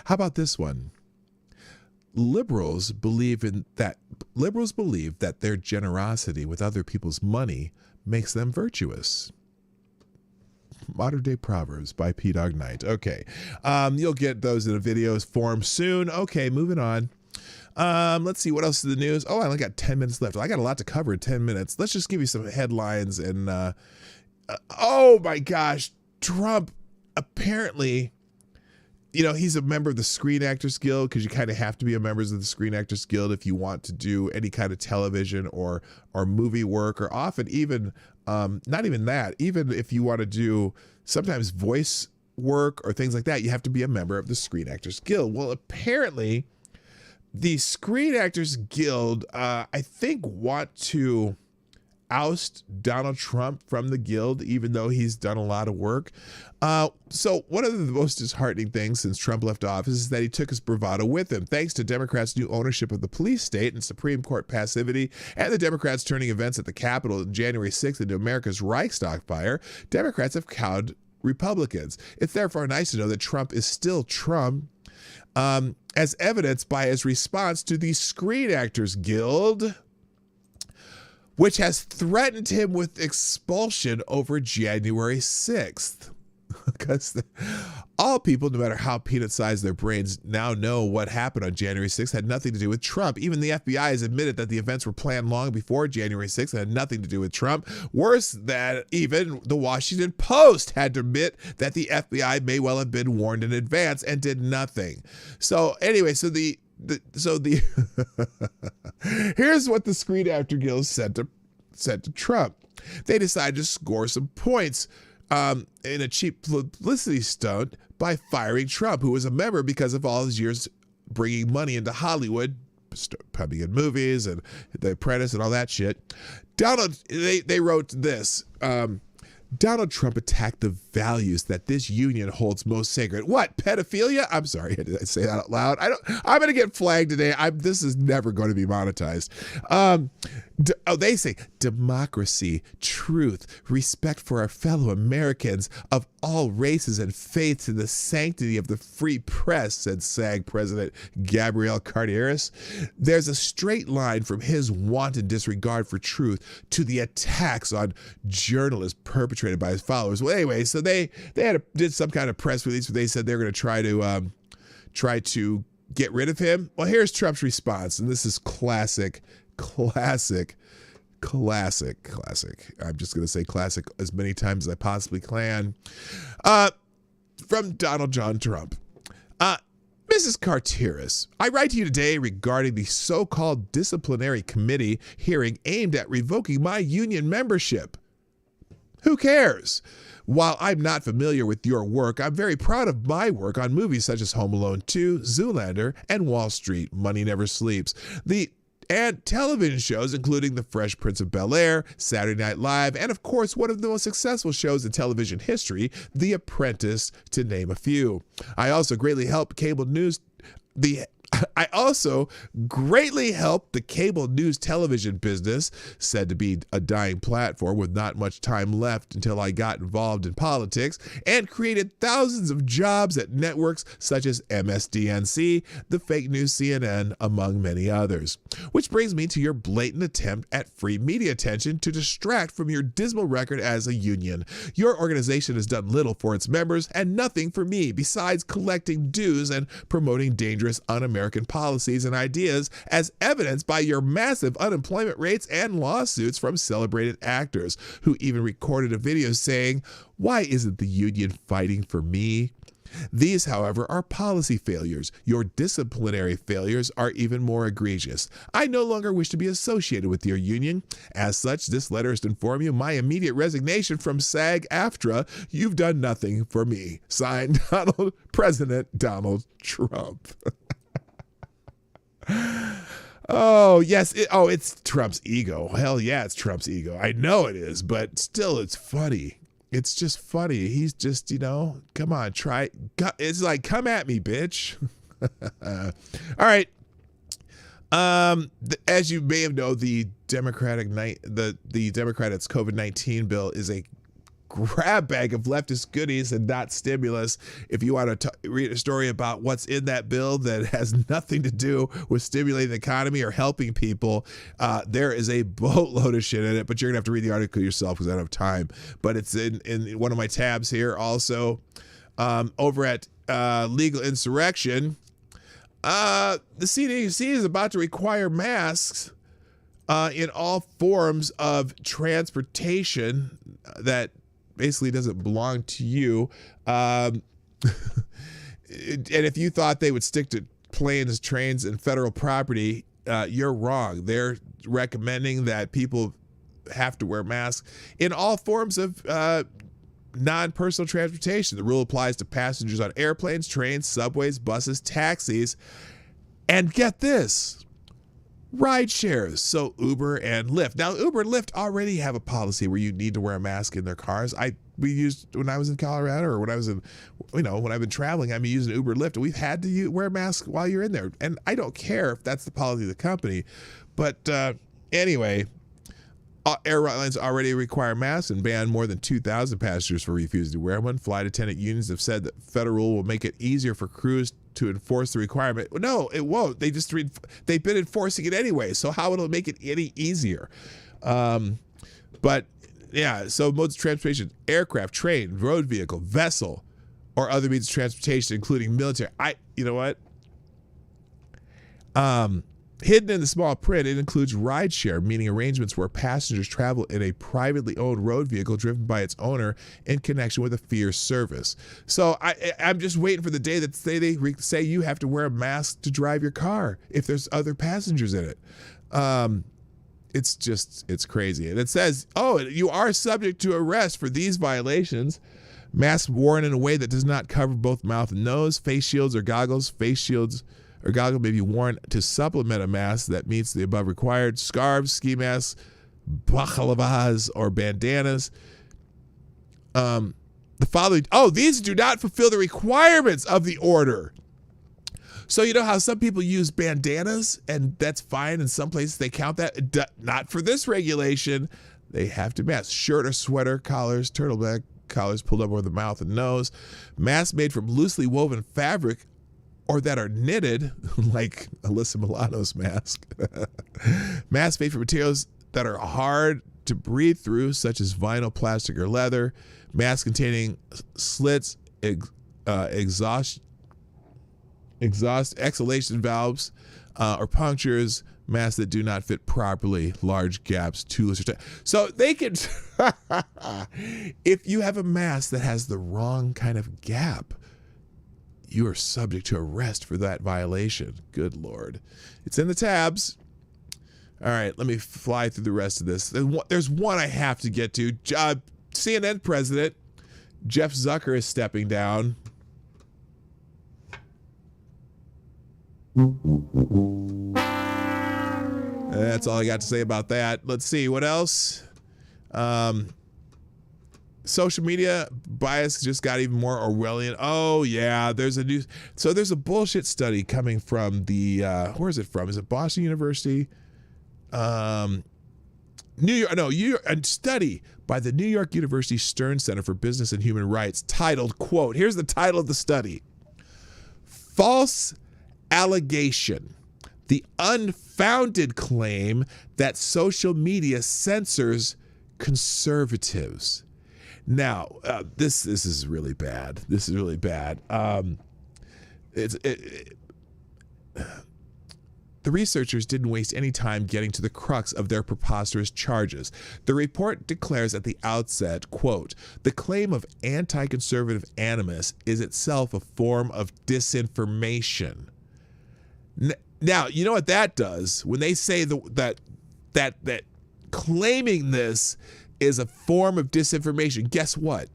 How about this one? Liberals believe that their generosity with other people's money makes them virtuous. Modern day proverbs by PDawgKnight. Okay, you'll get those in a video form soon. Okay, moving on. Let's see what else is the news. Oh, I only got 10 minutes left. I got a lot to cover in 10 minutes. Let's just give you some headlines. And oh my gosh, Trump apparently, he's a member of the Screen Actors Guild, because you kind of have to be a member of the Screen Actors Guild if you want to do any kind of television or movie work, or often even not even that. Even if you want to do sometimes voice work or things like that, you have to be a member of the Screen Actors Guild. Well, apparently the Screen Actors Guild, I think, want to oust Donald Trump from the guild, even though he's done a lot of work. So one of the most disheartening things since Trump left office is that he took his bravado with him. Thanks to Democrats' new ownership of the police state and Supreme Court passivity, and the Democrats turning events at the Capitol on January 6th into America's Reichstag fire, Democrats have cowed Republicans. It's therefore nice to know that Trump is still Trump, as evidenced by his response to the Screen Actors Guild, which has threatened him with expulsion over January 6th. Because all people, no matter how peanut-sized their brains, now know what happened on January 6th had nothing to do with Trump. Even the FBI has admitted that the events were planned long before January 6th and had nothing to do with Trump. Worse, that even the Washington Post had to admit that the FBI may well have been warned in advance and did nothing. So anyway, here's what the Screen Actor Guild said to Trump. They decided to score some points in a cheap publicity stunt by firing Trump, who was a member because of all his years bringing money into Hollywood, pumping in movies and The Apprentice and all that shit. They wrote this. Donald Trump attacked the values that this union holds most sacred. What? Pedophilia? I'm sorry, did I say that out loud? I'm going to get flagged today. This is never going to be monetized. They say democracy, truth, respect for our fellow Americans of all races and faiths, and the sanctity of the free press, said SAG President Gabrielle Cartieris. There's a straight line from his wanton disregard for truth to the attacks on journalists perpetrated by his followers. Well, anyway, so they did some kind of press release where they said they're going to try to get rid of him. Well, here's Trump's response, and this is classic. I'm just going to say classic as many times as I possibly can. From Donald John Trump. Mrs. Cartieris, I write to you today regarding the so-called disciplinary committee hearing aimed at revoking my union membership. Who cares? While I'm not familiar with your work, I'm very proud of my work on movies such as Home Alone 2, Zoolander, and Wall Street, Money Never Sleeps. And television shows including The Fresh Prince of Bel-Air, Saturday Night Live, and of course one of the most successful shows in television history, The Apprentice, to name a few. I also greatly helped cable news the cable news television business, said to be a dying platform with not much time left until I got involved in politics, and created thousands of jobs at networks such as MSDNC, the fake news CNN, among many others. Which brings me to your blatant attempt at free media attention to distract from your dismal record as a union. Your organization has done little for its members and nothing for me besides collecting dues and promoting dangerous un-American American policies and ideas, as evidenced by your massive unemployment rates and lawsuits from celebrated actors who even recorded a video saying, "Why isn't the union fighting for me?" These, however, are policy failures. Your disciplinary failures are even more egregious. I no longer wish to be associated with your union. As such, this letter is to inform you my immediate resignation from SAG-AFTRA. You've done nothing for me. Signed, President Donald Trump. Oh, yes. It's Trump's ego. Hell yeah, it's Trump's ego. I know it is, but still, it's funny. It's just funny. He's just, come on, try. It's like, come at me, bitch. All right. As you may have known, the Democratic Democrats' COVID-19 bill is a grab bag of leftist goodies and not stimulus. If you want to read a story about what's in that bill that has nothing to do with stimulating the economy or helping people, there is a boatload of shit in it, but you're gonna have to read the article yourself because I don't have time. But it's in one of my tabs here. Also, over at Legal Insurrection, the CDC is about to require masks in all forms of transportation that basically doesn't belong to you. And if you thought they would stick to planes, trains, and federal property, you're wrong. They're recommending that people have to wear masks in all forms of non-personal transportation. The rule applies to passengers on airplanes, trains, subways, buses, taxis, and get this, ride shares, so Uber and Lyft. Now, Uber and Lyft already have a policy where you need to wear a mask in their cars. We used when I was in Colorado, or when I was in, when I've been traveling, I'm using Uber and Lyft, and we've had to wear a mask while you're in there. And I don't care if that's the policy of the company. But anyway, airlines already require masks and ban more than 2,000 passengers for refusing to wear one. Flight attendant unions have said that federal rule will make it easier for crews to enforce the requirement. No, it won't. They've been enforcing it anyway. So how will it make it any easier? But yeah, so modes of transportation: aircraft, train, road vehicle, vessel, or other means of transportation, including military. You know what? Hidden in the small print, it includes rideshare, meaning arrangements where passengers travel in a privately owned road vehicle driven by its owner in connection with a fare service. So I'm just waiting for the day that they say you have to wear a mask to drive your car if there's other passengers in it. It's crazy. And it says, you are subject to arrest for these violations. Masks worn in a way that does not cover both mouth and nose, face shields or goggles. Face shields or goggles may be worn to supplement a mask that meets the above required. Scarves, ski masks, baklavas, or bandanas. The following, these do not fulfill the requirements of the order. So you know how some people use bandanas, and that's fine. In some places they count that. Not for this regulation. They have to mask. Shirt or sweater, collars, turtleneck collars pulled up over the mouth and nose. Masks made from loosely woven fabric or that are knitted, like Alyssa Milano's mask. Masks made from materials that are hard to breathe through, such as vinyl, plastic, or leather. Masks containing slits, exhalation valves, or punctures. Masks that do not fit properly, large gaps, too loose. So they can, if you have a mask that has the wrong kind of gap, you are subject to arrest for that violation. Good Lord. It's in the tabs. All right, let me fly through the rest of this. There's one I have to get to. CNN president Jeff Zucker is stepping down. That's all I got to say about that. Let's see, what else? Social media bias just got even more Orwellian. Oh yeah, there's a bullshit study coming from the where is it from? Is it Boston University? A study by the New York University Stern Center for Business and Human Rights titled, quote, here's the title of the study: False Allegation, the unfounded claim that social media censors conservatives. Now, this is really bad. This is really bad. the researchers didn't waste any time getting to the crux of their preposterous charges. The report declares at the outset, quote, "The claim of anti-conservative animus is itself a form of disinformation." Now, you know what that does? When they say that claiming this is a form of disinformation, guess what?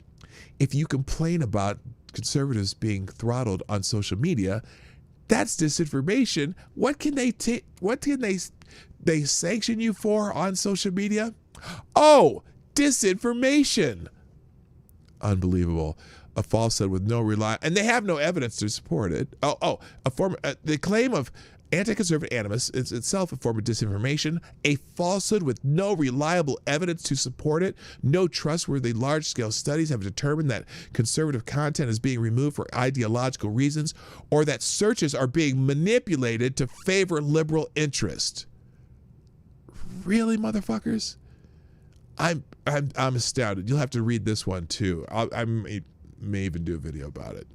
If you complain about conservatives being throttled on social media, that's disinformation. What can they sanction you for on social media? Oh, disinformation. Unbelievable. A falsehood with no and they have no evidence to support it. The claim of anti-conservative animus is itself a form of disinformation, a falsehood with no reliable evidence to support it. No trustworthy large-scale studies have determined that conservative content is being removed for ideological reasons or that searches are being manipulated to favor liberal interest. Really, motherfuckers? I'm astounded. You'll have to read this one too. I may even do a video about it.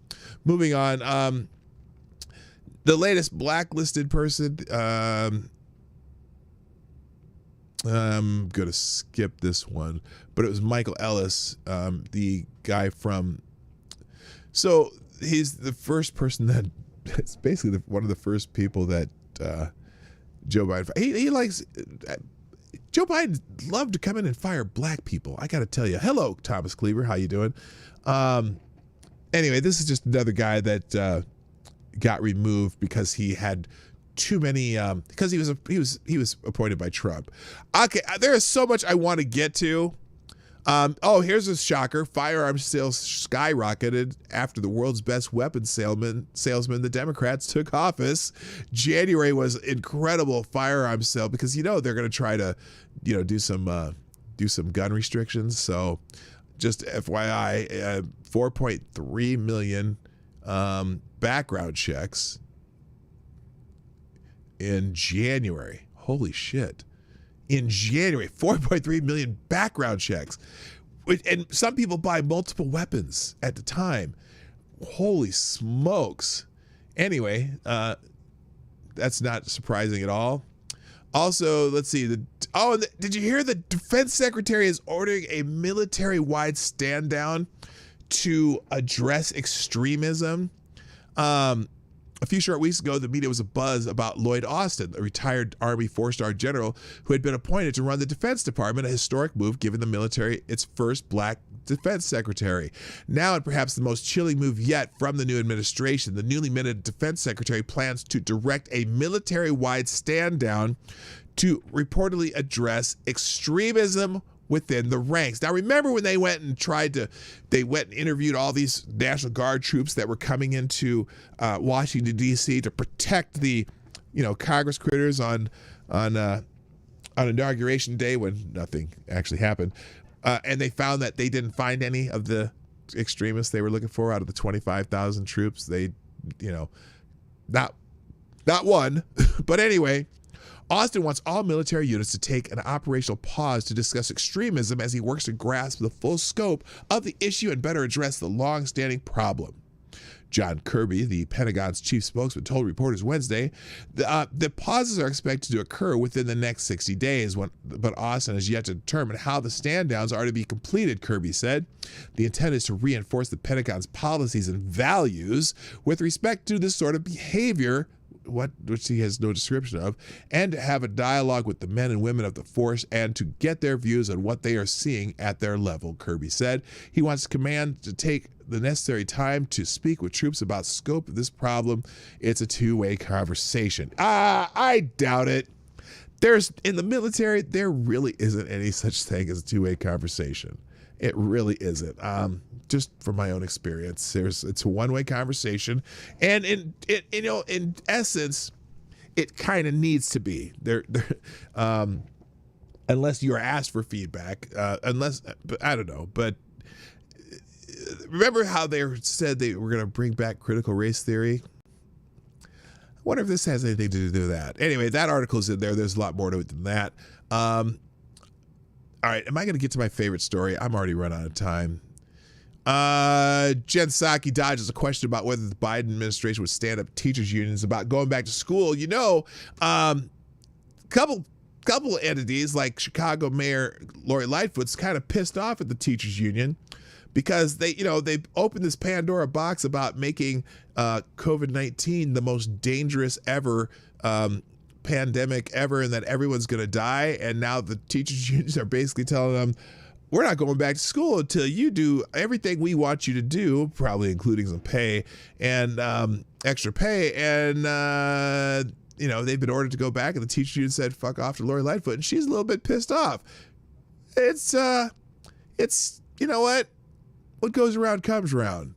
Moving on. The latest blacklisted person, I'm going to skip this one, but it was Michael Ellis, the guy from, so he's the first person that, it's basically one of the first people that Joe Biden, he likes, Joe Biden loved to come in and fire black people. I got to tell you. Hello, Thomas Cleaver. How you doing? Anyway, this is just another guy that got removed because he had too many because he was appointed by Trump. Okay, there is so much I want to get to. Here's a shocker. Firearms sales skyrocketed after the world's best weapons salesman, the Democrats, took office. January was incredible firearms sale because they're going to try to do some gun restrictions. So just FYI, 4.3 million background checks in January. Holy shit. In January, 4.3 million background checks. And some people buy multiple weapons at the time. Holy smokes. Anyway, that's not surprising at all. Also, let's see. Did you hear the defense secretary is ordering a military-wide stand down to address extremism? A few short weeks ago, the media was abuzz about Lloyd Austin, a retired Army 4-star general who had been appointed to run the Defense Department, a historic move giving the military its first black defense secretary. Now, and perhaps the most chilling move yet from the new administration, the newly minted defense secretary plans to direct a military-wide stand down to reportedly address extremism within the ranks. Now, remember when they went and interviewed all these National Guard troops that were coming into Washington, D.C. to protect the, Congress critters on Inauguration Day when nothing actually happened. And they found that they didn't find any of the extremists they were looking for out of the 25,000 troops. They, not one. But anyway, Austin wants all military units to take an operational pause to discuss extremism as he works to grasp the full scope of the issue and better address the long-standing problem. John Kirby, the Pentagon's chief spokesman, told reporters Wednesday the pauses are expected to occur within the next 60 days, but Austin has yet to determine how the stand-downs are to be completed, Kirby said. The intent is to reinforce the Pentagon's policies and values with respect to this sort of behavior, which he has no description of, and to have a dialogue with the men and women of the force and to get their views on what they are seeing at their level, Kirby said. He wants command to take the necessary time to speak with troops about the scope of this problem. It's a two-way conversation. I doubt it. In the military, there really isn't any such thing as a two-way conversation. It really isn't. Just from my own experience, it's a one-way conversation, and in essence, it kind of needs to be there. Unless you're asked for feedback, but I don't know. But remember how they said they were going to bring back critical race theory? I wonder if this has anything to do with that. Anyway, that article's in there. There's a lot more to it than that. All right, am I going to get to my favorite story? I'm already run out of time. Jen Psaki dodges a question about whether the Biden administration would stand up teachers unions about going back to school. You know, couple of entities like Chicago Mayor Lori Lightfoot's kind of pissed off at the teachers union because they opened this Pandora box about making COVID-19 the most dangerous ever pandemic ever, and that everyone's going to die. And now the teachers unions are basically telling them, we're not going back to school until you do everything we want you to do, probably including some pay and extra pay. And, they've been ordered to go back, and the teacher union said, fuck off to Lori Lightfoot. And she's a little bit pissed off. It's you know what goes around comes around.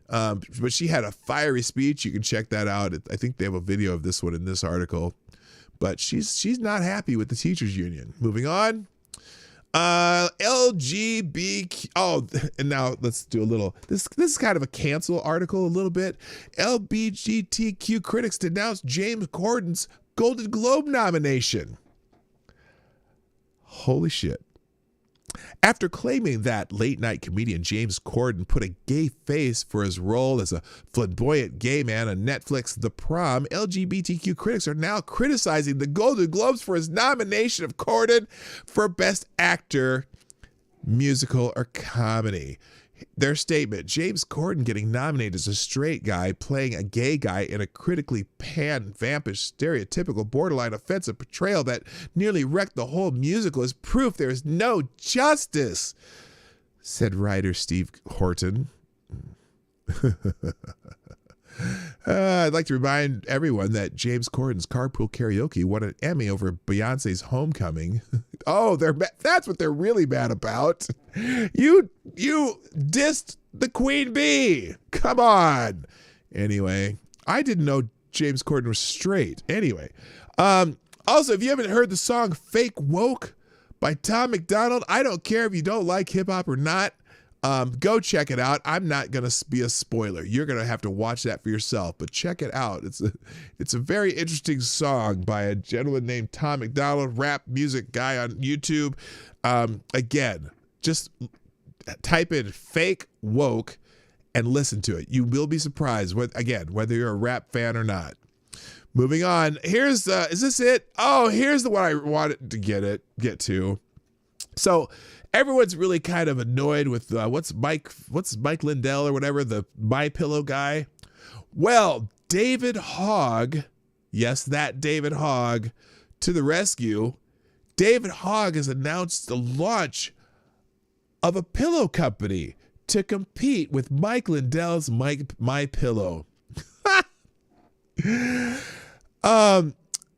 But she had a fiery speech. You can check that out. I think they have a video of this one in this article. But she's not happy with the teachers union. Moving on. LGBTQ. Oh, and now let's do a little. This is kind of a cancel article a little bit. LGBTQ critics denounce James Corden's Golden Globe nomination. Holy shit. After claiming that late-night comedian James Corden put a gay face for his role as a flamboyant gay man on Netflix The Prom, LGBTQ critics are now criticizing the Golden Globes for his nomination of Corden for Best Actor, Musical, or Comedy. Their statement, James Corden getting nominated as a straight guy playing a gay guy in a critically vampish, stereotypical, borderline offensive portrayal that nearly wrecked the whole musical is proof there is no justice, said writer Steve Horton. I'd like to remind everyone that James Corden's Carpool Karaoke won an Emmy over Beyonce's Homecoming. Oh, that's what they're really mad about. You dissed the Queen Bee. Come on. Anyway, I didn't know James Corden was straight. Anyway, also, if you haven't heard the song Fake Woke by Tom McDonald, I don't care if you don't like hip hop or not. Go check it out. I'm not going to be a spoiler. You're going to have to watch that for yourself, but check it out. It's a very interesting song by a gentleman named Tom McDonald, rap music guy on YouTube. Again, just type in Fake Woke and listen to it. You will be surprised whether you're a rap fan or not. Moving on. Is this it? Oh, here's the one I wanted to get to. So, everyone's really kind of annoyed with what's Mike Lindell or whatever, the My Pillow guy. Well, David Hogg, yes, that David Hogg, to the rescue. David Hogg has announced the launch of a pillow company to compete with Mike Lindell's My Pillow.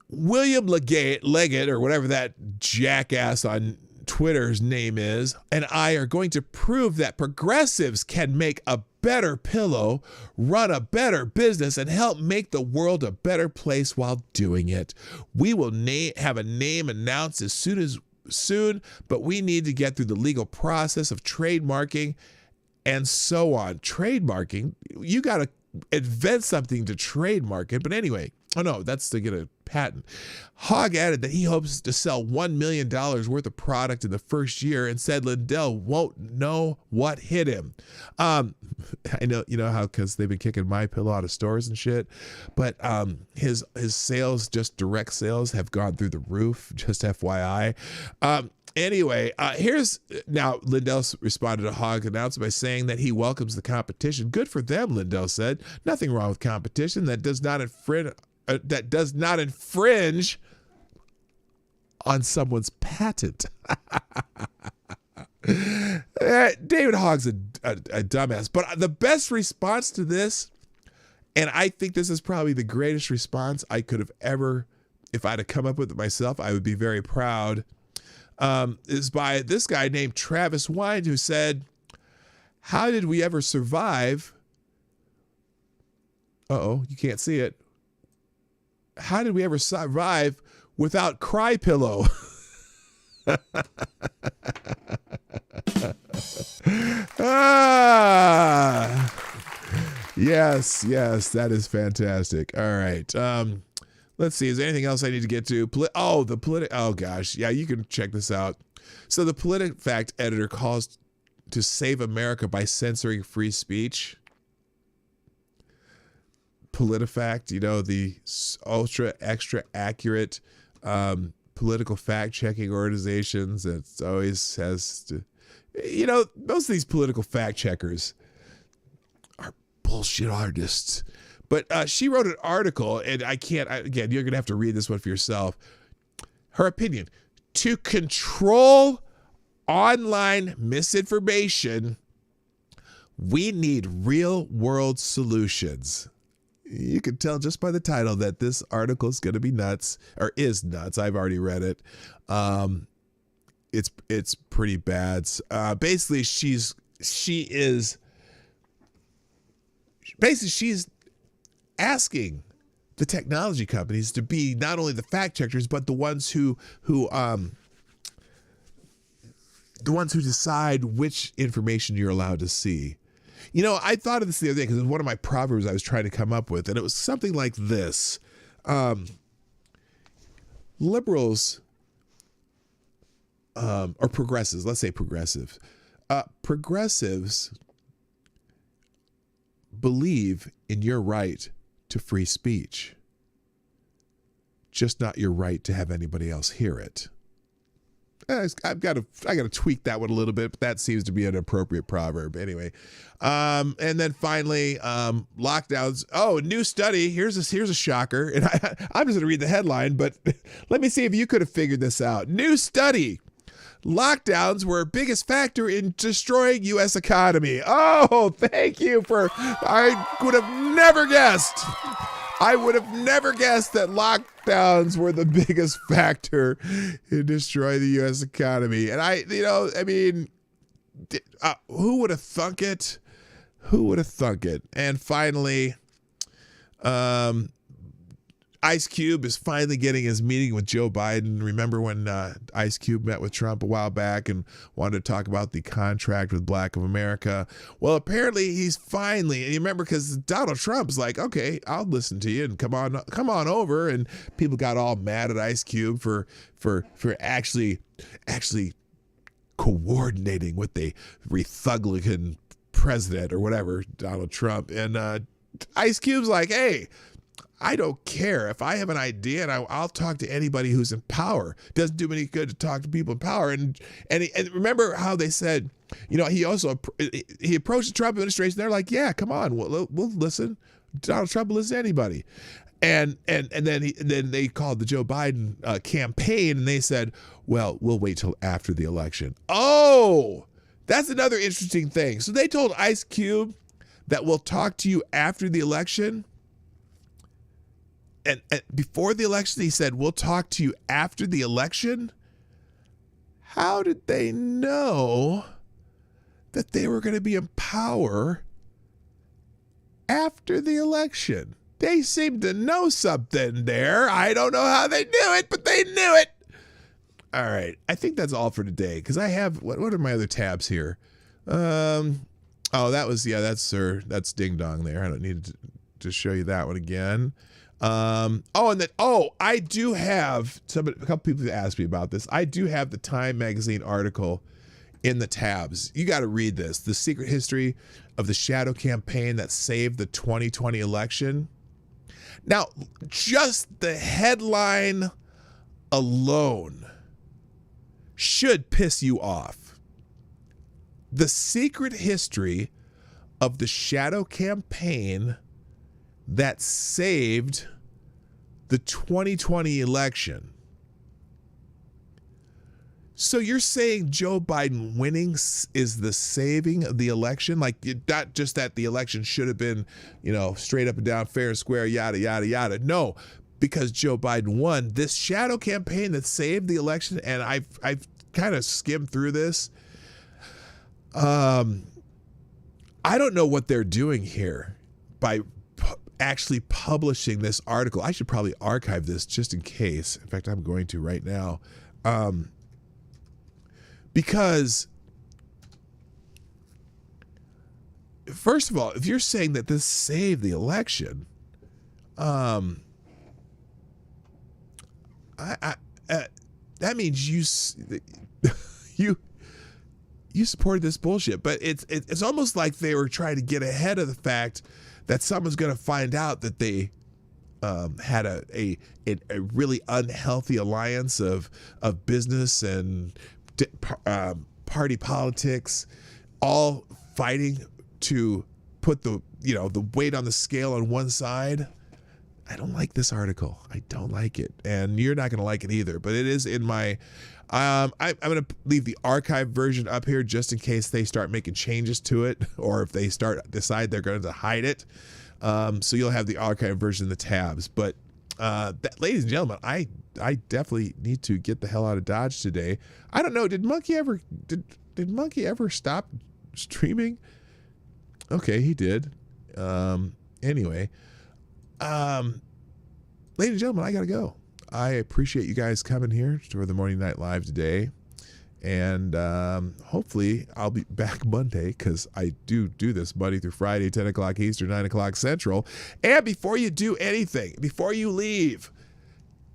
William Leggett, or whatever that jackass on Twitter's name is, and I are going to prove that progressives can make a better pillow, run a better business, and help make the world a better place while doing it. We will have a name announced as soon, but we need to get through the legal process of trademarking and so on. Trademarking, you got to invent something to trademark it. But anyway, oh no, that's to get a patent. Hogg added that he hopes to sell $1 million worth of product in the first year and said Lindell won't know what hit him. I know, you know how, because they've been kicking My Pillow out of stores and shit, but his sales, just direct sales, have gone through the roof, just FYI. Anyway, now Lindell responded to Hogg's announcement by saying that he welcomes the competition. Good for them, Lindell said. Nothing wrong with competition that does not infringe on someone's patent. David Hogg's a dumbass. But the best response to this, and I think this is probably the greatest response I could have ever, if I'd have come up with it myself, I would be very proud, is by this guy named Travis Wind, who said, how did we ever survive? Uh-oh, you can't see it. How did we ever survive without Cry Pillow? Yes, that is fantastic. All right. Let's see. Is there anything else I need to get to? Oh gosh. Yeah, you can check this out. So the PolitiFact editor calls to save America by censoring free speech. PolitiFact, you know, the ultra extra accurate political fact checking organizations that always has to, you know, most of these political fact checkers are bullshit artists. But she wrote an article, and again, you're going to have to read this one for yourself. Her opinion: to control online misinformation, we need real world solutions. You can tell just by the title that this article is going to be nuts, or is nuts. I've already read it. It's pretty bad. Basically, she's asking the technology companies to be not only the fact checkers, but the ones who decide which information you're allowed to see. You know, I thought of this the other day because it was one of my proverbs I was trying to come up with, and it was something like this. Liberals, or progressives, let's say progressives. Progressives believe in your right to free speech, just not your right to have anybody else hear it. I got to tweak that one a little bit, but that seems to be an appropriate proverb anyway. And then finally, lockdowns. Oh, new study. Here's a shocker. And I'm just going to read the headline, but let me see if you could have figured this out. New study. Lockdowns were biggest factor in destroying U.S. economy. Oh, thank you I would have never guessed. I would have never guessed that lockdowns were the biggest factor in destroying the U.S. economy. And who would have thunk it? Who would have thunk it? And finally, Ice Cube is finally getting his meeting with Joe Biden. Remember when Ice Cube met with Trump a while back and wanted to talk about the contract with Black of America? Well, apparently he's finally, and you remember because Donald Trump's like, okay, I'll listen to you and come on over. And people got all mad at Ice Cube for actually coordinating with the Republican president or whatever, Donald Trump. And Ice Cube's like, hey, I don't care if I have an idea, and I'll talk to anybody who's in power. Doesn't do me any good to talk to people in power. And remember how they said, you know, he approached the Trump administration. They're like, yeah, come on, we'll listen. Donald Trump will listen to anybody. And then they called the Joe Biden campaign, and they said, well, we'll wait till after the election. Oh, that's another interesting thing. So they told Ice Cube that we'll talk to you after the election. And before the election, he said, we'll talk to you after the election. How did they know that they were going to be in power after the election? They seem to know something there. I don't know how they knew it, but they knew it. All right. I think that's all for today because I have, what are my other tabs here? That's Ding Dong there. I don't need to show you that one again. I do have a couple people have asked me about this. I do have the Time magazine article in the tabs. You got to read this. The secret history of the shadow campaign that saved the 2020 election. Now, just the headline alone should piss you off. The secret history of the shadow campaign that saved the 2020 election. So you're saying Joe Biden winning is the saving of the election? Like, not just that the election should have been, you know, straight up and down, fair and square, yada, yada, yada. No, because Joe Biden won. This shadow campaign that saved the election, and I've kind of skimmed through this. I don't know what they're doing here by actually publishing this article. I should probably archive this just in case. In fact, I'm going to right now. Because first of all, if you're saying that this saved the election, that means you supported this bullshit. But it's almost like they were trying to get ahead of the fact that someone's going to find out that they had a really unhealthy alliance of business and party politics, all fighting to put the weight on the scale on one side. I don't like this article. I don't like it, and you're not going to like it either. But it is in my. I'm going to leave the archive version up here just in case they start making changes to it, or if they decide they're going to hide it. So you'll have the archive version in the tabs. But ladies and gentlemen, I definitely need to get the hell out of Dodge today. I don't know. Did Monkey ever stop streaming? Okay, he did. Anyway, ladies and gentlemen, I gotta go. I appreciate you guys coming here for the Morning Night Live today. And hopefully I'll be back Monday, because I do this Monday through Friday, 10 o'clock Eastern, 9 o'clock Central. And before you do anything, before you leave,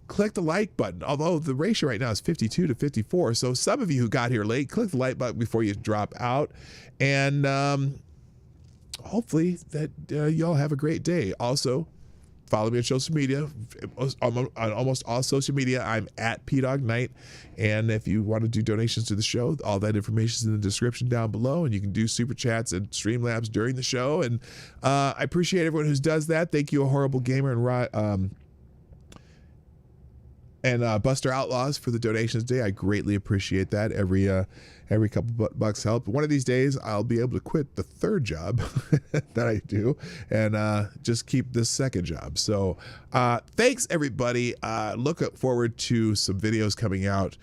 click the like button. Although the ratio right now is 52 to 54. So some of you who got here late, click the like button before you drop out. And hopefully that y'all have a great day. Also, follow me on social media. On almost all social media, I'm at PDawgKnight. And if you want to do donations to the show, all that information is in the description down below. And you can do super chats and Streamlabs during the show. And I appreciate everyone who does that. Thank you, A Horrible Gamer and Buster Outlaws for the donations today. I greatly appreciate that. Every couple bucks help. One of these days, I'll be able to quit the third job that I do and just keep this second job. So thanks, everybody. Look forward to some videos coming out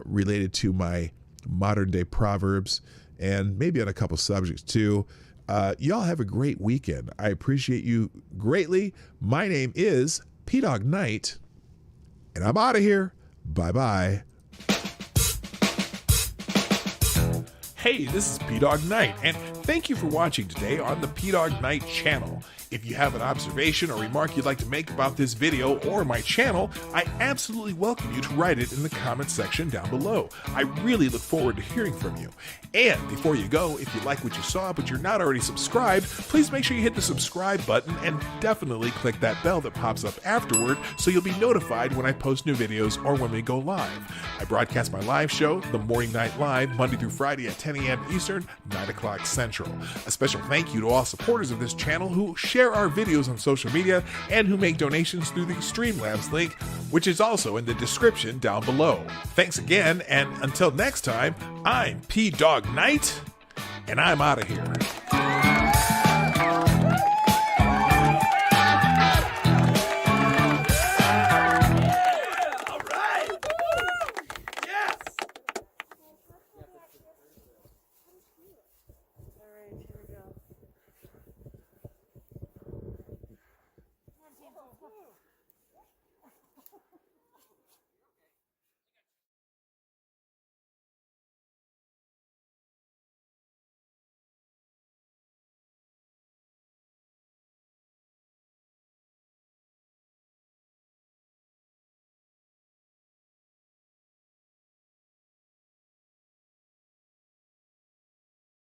related to my modern day proverbs and maybe on a couple subjects too. Y'all have a great weekend. I appreciate you greatly. My name is PDawgKnight, and I'm out of here. Bye-bye. Hey, this is PDawgKnight, and thank you for watching today on the PDawgKnight channel. If you have an observation or remark you'd like to make about this video or my channel, I absolutely welcome you to write it in the comments section down below. I really look forward to hearing from you. And before you go, if you like what you saw but you're not already subscribed, please make sure you hit the subscribe button and definitely click that bell that pops up afterward so you'll be notified when I post new videos or when we go live. I broadcast my live show, The Morning Night Live, Monday through Friday at 10 a.m. Eastern, 9 o'clock Central. A special thank you to all supporters of this channel who share our videos on social media and who make donations through the Streamlabs link, which is also in the description down below. Thanks again, and until next time, I'm PDawgKnight, and I'm out of here.